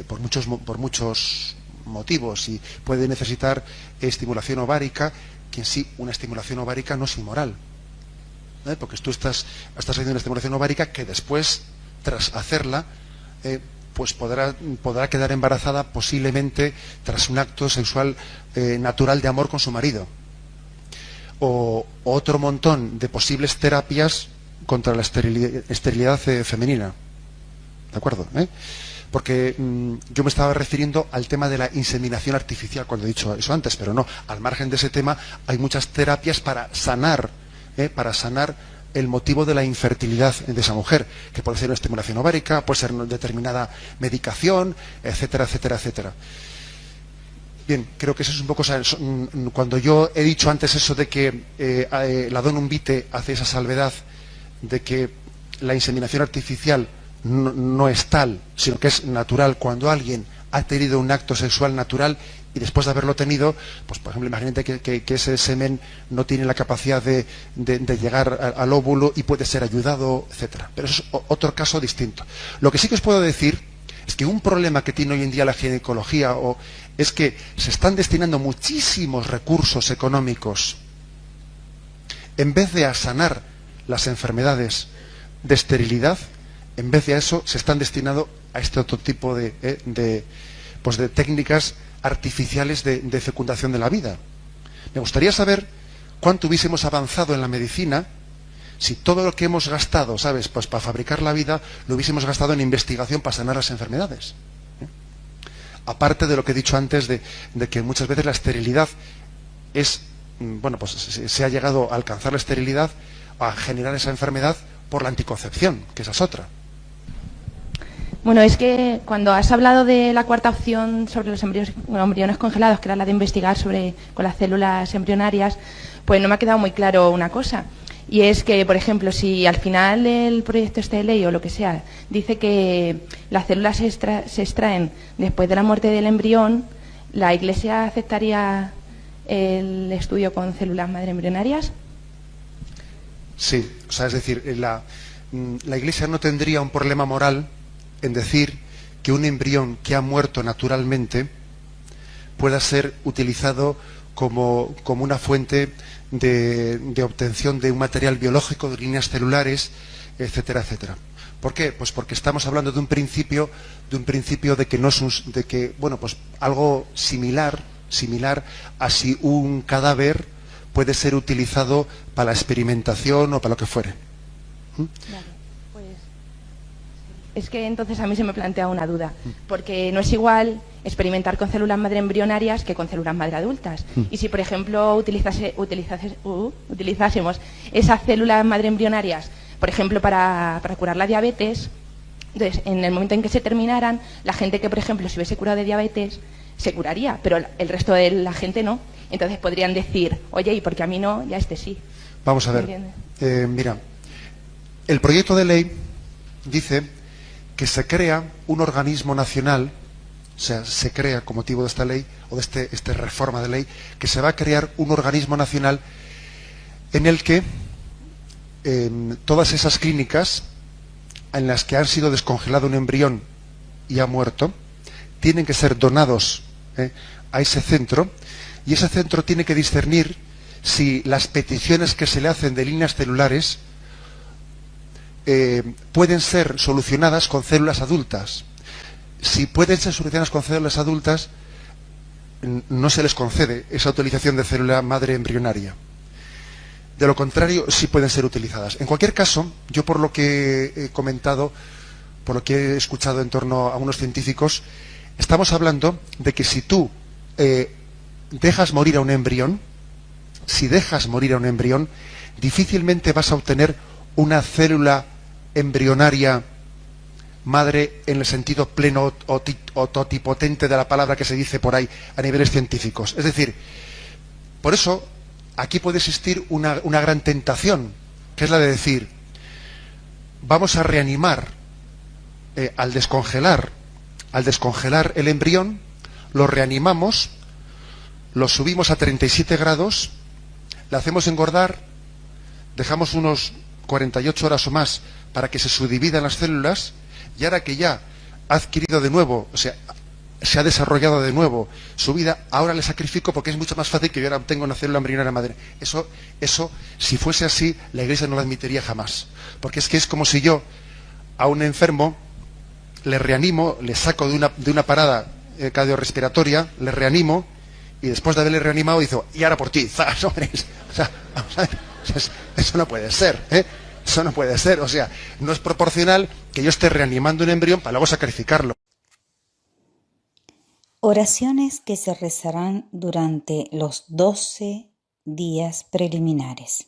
Speaker 4: por muchos motivos y puede necesitar estimulación ovárica, que en sí una estimulación ovárica no es inmoral, porque tú estás haciendo una estimulación ovárica que después, tras hacerla, pues podrá quedar embarazada posiblemente tras un acto sexual natural de amor con su marido. O otro montón de posibles terapias contra la esterilidad femenina. ¿De acuerdo? Porque yo me estaba refiriendo al tema de la inseminación artificial cuando he dicho eso antes, pero no, al margen de ese tema hay muchas terapias para sanar el motivo de la infertilidad de esa mujer, que puede ser una estimulación ovárica, puede ser una determinada medicación, etcétera, etcétera, etcétera. Bien, creo que eso es un poco, o sea, cuando yo he dicho antes eso de que la Donum Vitae hace esa salvedad de que la inseminación artificial no es tal, sino que es natural cuando alguien ha tenido un acto sexual natural y después de haberlo tenido, pues por ejemplo, imagínate que ese semen no tiene la capacidad de llegar al óvulo y puede ser ayudado, etcétera. Pero eso es otro caso distinto. Lo que sí que os puedo decir es que un problema que tiene hoy en día la ginecología es que se están destinando muchísimos recursos económicos en vez de a sanar las enfermedades de esterilidad, en vez de eso se están destinando a este otro tipo de técnicas artificiales de fecundación de la vida. Me gustaría saber cuánto hubiésemos avanzado en la medicina si todo lo que hemos gastado, ¿sabes?, pues para fabricar la vida, lo hubiésemos gastado en investigación para sanar las enfermedades. Aparte de lo que he dicho antes de que muchas veces la esterilidad es, bueno, pues se ha llegado a alcanzar la esterilidad, a generar esa enfermedad por la anticoncepción, que esa es otra.
Speaker 7: Bueno, es que cuando has hablado de la cuarta opción sobre los embriones congelados, que era la de investigar con las células embrionarias, pues no me ha quedado muy claro una cosa. Y es que, por ejemplo, si al final el proyecto este de ley o lo que sea dice que las células se extraen después de la muerte del embrión, ¿la Iglesia aceptaría el estudio con células madre embrionarias?
Speaker 4: Sí, o sea, es decir, la Iglesia no tendría un problema moral en decir que un embrión que ha muerto naturalmente pueda ser utilizado como una fuente de obtención de un material biológico, de líneas celulares, etcétera, etcétera. ¿Por qué? Pues porque estamos hablando de un principio de que no es bueno, pues algo similar a si un cadáver puede ser utilizado para la experimentación o para lo que fuere.
Speaker 7: Vale. Es que entonces a mí se me plantea una duda, porque no es igual experimentar con células madre embrionarias que con células madre adultas. Y si, por ejemplo, utilizásemos esas células madre embrionarias, por ejemplo, para curar la diabetes, entonces, en el momento en que se terminaran, la gente que, por ejemplo, se hubiese curado de diabetes, se curaría, pero el resto de la gente no. Entonces podrían decir, oye, ¿y por qué a mí no? Ya sí.
Speaker 4: Vamos a ver. Mira, el proyecto de ley dice que se crea un organismo nacional, o sea, se crea con motivo de esta ley, o de esta reforma de ley, que se va a crear un organismo nacional en el que todas esas clínicas en las que han sido descongelado un embrión y ha muerto, tienen que ser donados a ese centro, y ese centro tiene que discernir si las peticiones que se le hacen de líneas celulares pueden ser solucionadas con células adultas. Si pueden ser solucionadas con células adultas, no se les concede esa utilización de célula madre embrionaria. De lo contrario, sí pueden ser utilizadas. En cualquier caso, yo por lo que he comentado, por lo que he escuchado en torno a unos científicos, estamos hablando de que si tú dejas morir a un embrión, si dejas morir a un embrión, difícilmente vas a obtener una célula embrionaria madre en el sentido pleno o totipotente de la palabra que se dice por ahí a niveles científicos. Es decir, por eso aquí puede existir una gran tentación, que es la de decir, vamos a reanimar al descongelar el embrión, lo reanimamos, lo subimos a 37 grados, le hacemos engordar, dejamos unos 48 horas o más para que se subdividan las células, y ahora que ya ha adquirido de nuevo, o sea, se ha desarrollado de nuevo su vida, ahora le sacrifico porque es mucho más fácil que yo ahora obtenga una célula embrionaria madre. Eso, si fuese así, la Iglesia no lo admitiría jamás. Porque es que es como si yo a un enfermo le reanimo, le saco de una parada cardiorrespiratoria, le reanimo, y después de haberle reanimado digo, y ahora por ti, ¡zas, hombre! O sea, vamos a ver, eso no puede ser, ¿eh? Eso no puede ser, o sea, no es proporcional que yo esté reanimando un embrión para luego sacrificarlo.
Speaker 8: Oraciones que se rezarán durante los 12 días preliminares.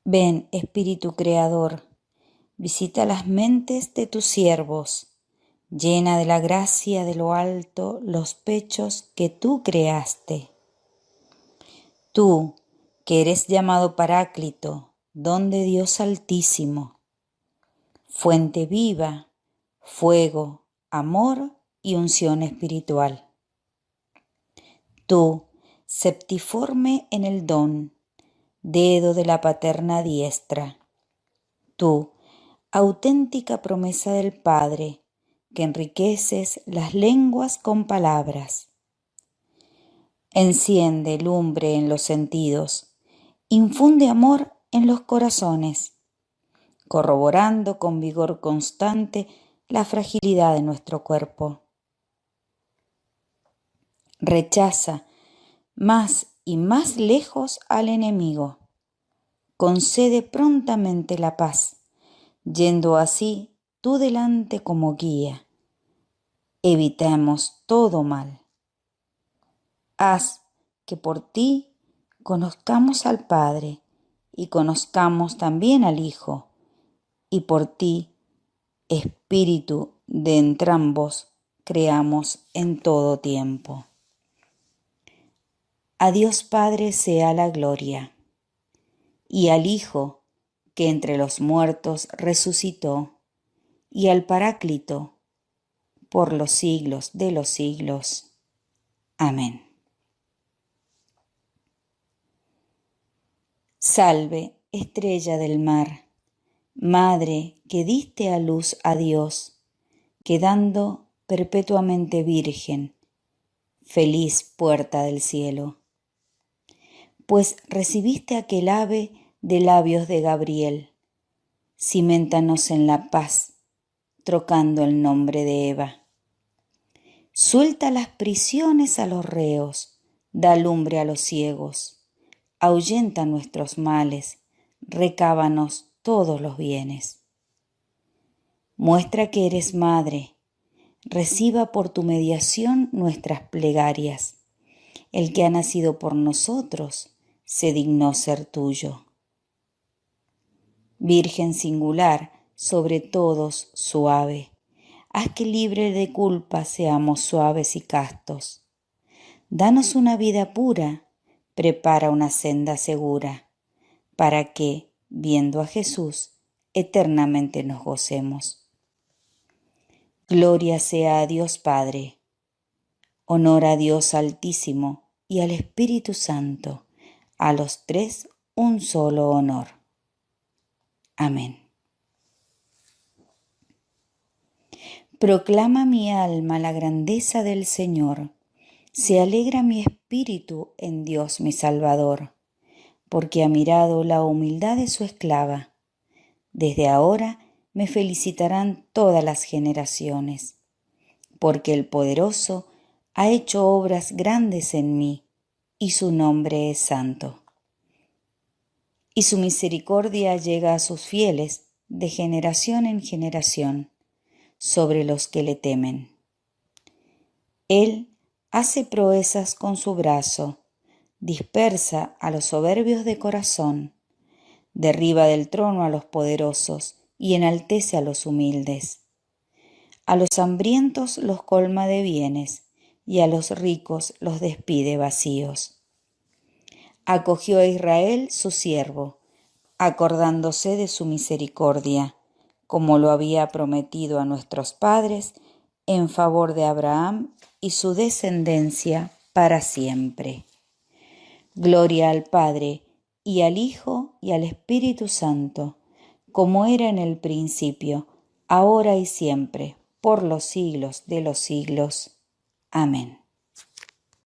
Speaker 8: Ven, Espíritu Creador, visita las mentes de tus siervos, llena de la gracia de lo alto los pechos que tú creaste. Tú, que eres llamado Paráclito, don de Dios Altísimo, fuente viva, fuego, amor y unción espiritual. Tú, septiforme en el don, dedo de la paterna diestra. Tú, auténtica promesa del Padre, que enriqueces las lenguas con palabras. Enciende lumbre en los sentidos, infunde amor en los corazones, corroborando con vigor constante la fragilidad de nuestro cuerpo. Rechaza más y más lejos al enemigo. Concede prontamente la paz, yendo así tú delante como guía. Evitemos todo mal. Haz que por ti conozcamos al Padre y conozcamos también al Hijo, y por ti, Espíritu de entrambos, creamos en todo tiempo. A Dios Padre sea la gloria, y al Hijo, que entre los muertos resucitó, y al Paráclito, por los siglos de los siglos. Amén. Salve, estrella del mar, madre que diste a luz a Dios, quedando perpetuamente virgen, feliz puerta del cielo. Pues recibiste aquel ave de labios de Gabriel, ciméntanos en la paz, trocando el nombre de Eva. Suelta las prisiones a los reos, da lumbre a los ciegos, ahuyenta nuestros males, recábanos todos los bienes. Muestra que eres madre, reciba por tu mediación nuestras plegarias. El que ha nacido por nosotros se dignó ser tuyo. Virgen singular, sobre todos suave, haz que libre de culpa seamos suaves y castos. Danos una vida pura, prepara una senda segura, para que, viendo a Jesús, eternamente nos gocemos. Gloria sea a Dios Padre, honor a Dios Altísimo y al Espíritu Santo, a los tres un solo honor. Amén. Proclama mi alma la grandeza del Señor, se alegra mi espíritu en Dios mi Salvador, porque ha mirado la humildad de su esclava. Desde ahora me felicitarán todas las generaciones, porque el Poderoso ha hecho obras grandes en mí, y su nombre es santo. Y su misericordia llega a sus fieles de generación en generación, sobre los que le temen. Él hace proezas con su brazo, dispersa a los soberbios de corazón, derriba del trono a los poderosos y enaltece a los humildes. A los hambrientos los colma de bienes y a los ricos los despide vacíos. Acogió a Israel su siervo, acordándose de su misericordia, como lo había prometido a nuestros padres, en favor de Abraham y su descendencia para siempre. Gloria al Padre, y al Hijo, y al Espíritu Santo, como era en el principio, ahora y siempre, por los siglos de los siglos. Amén.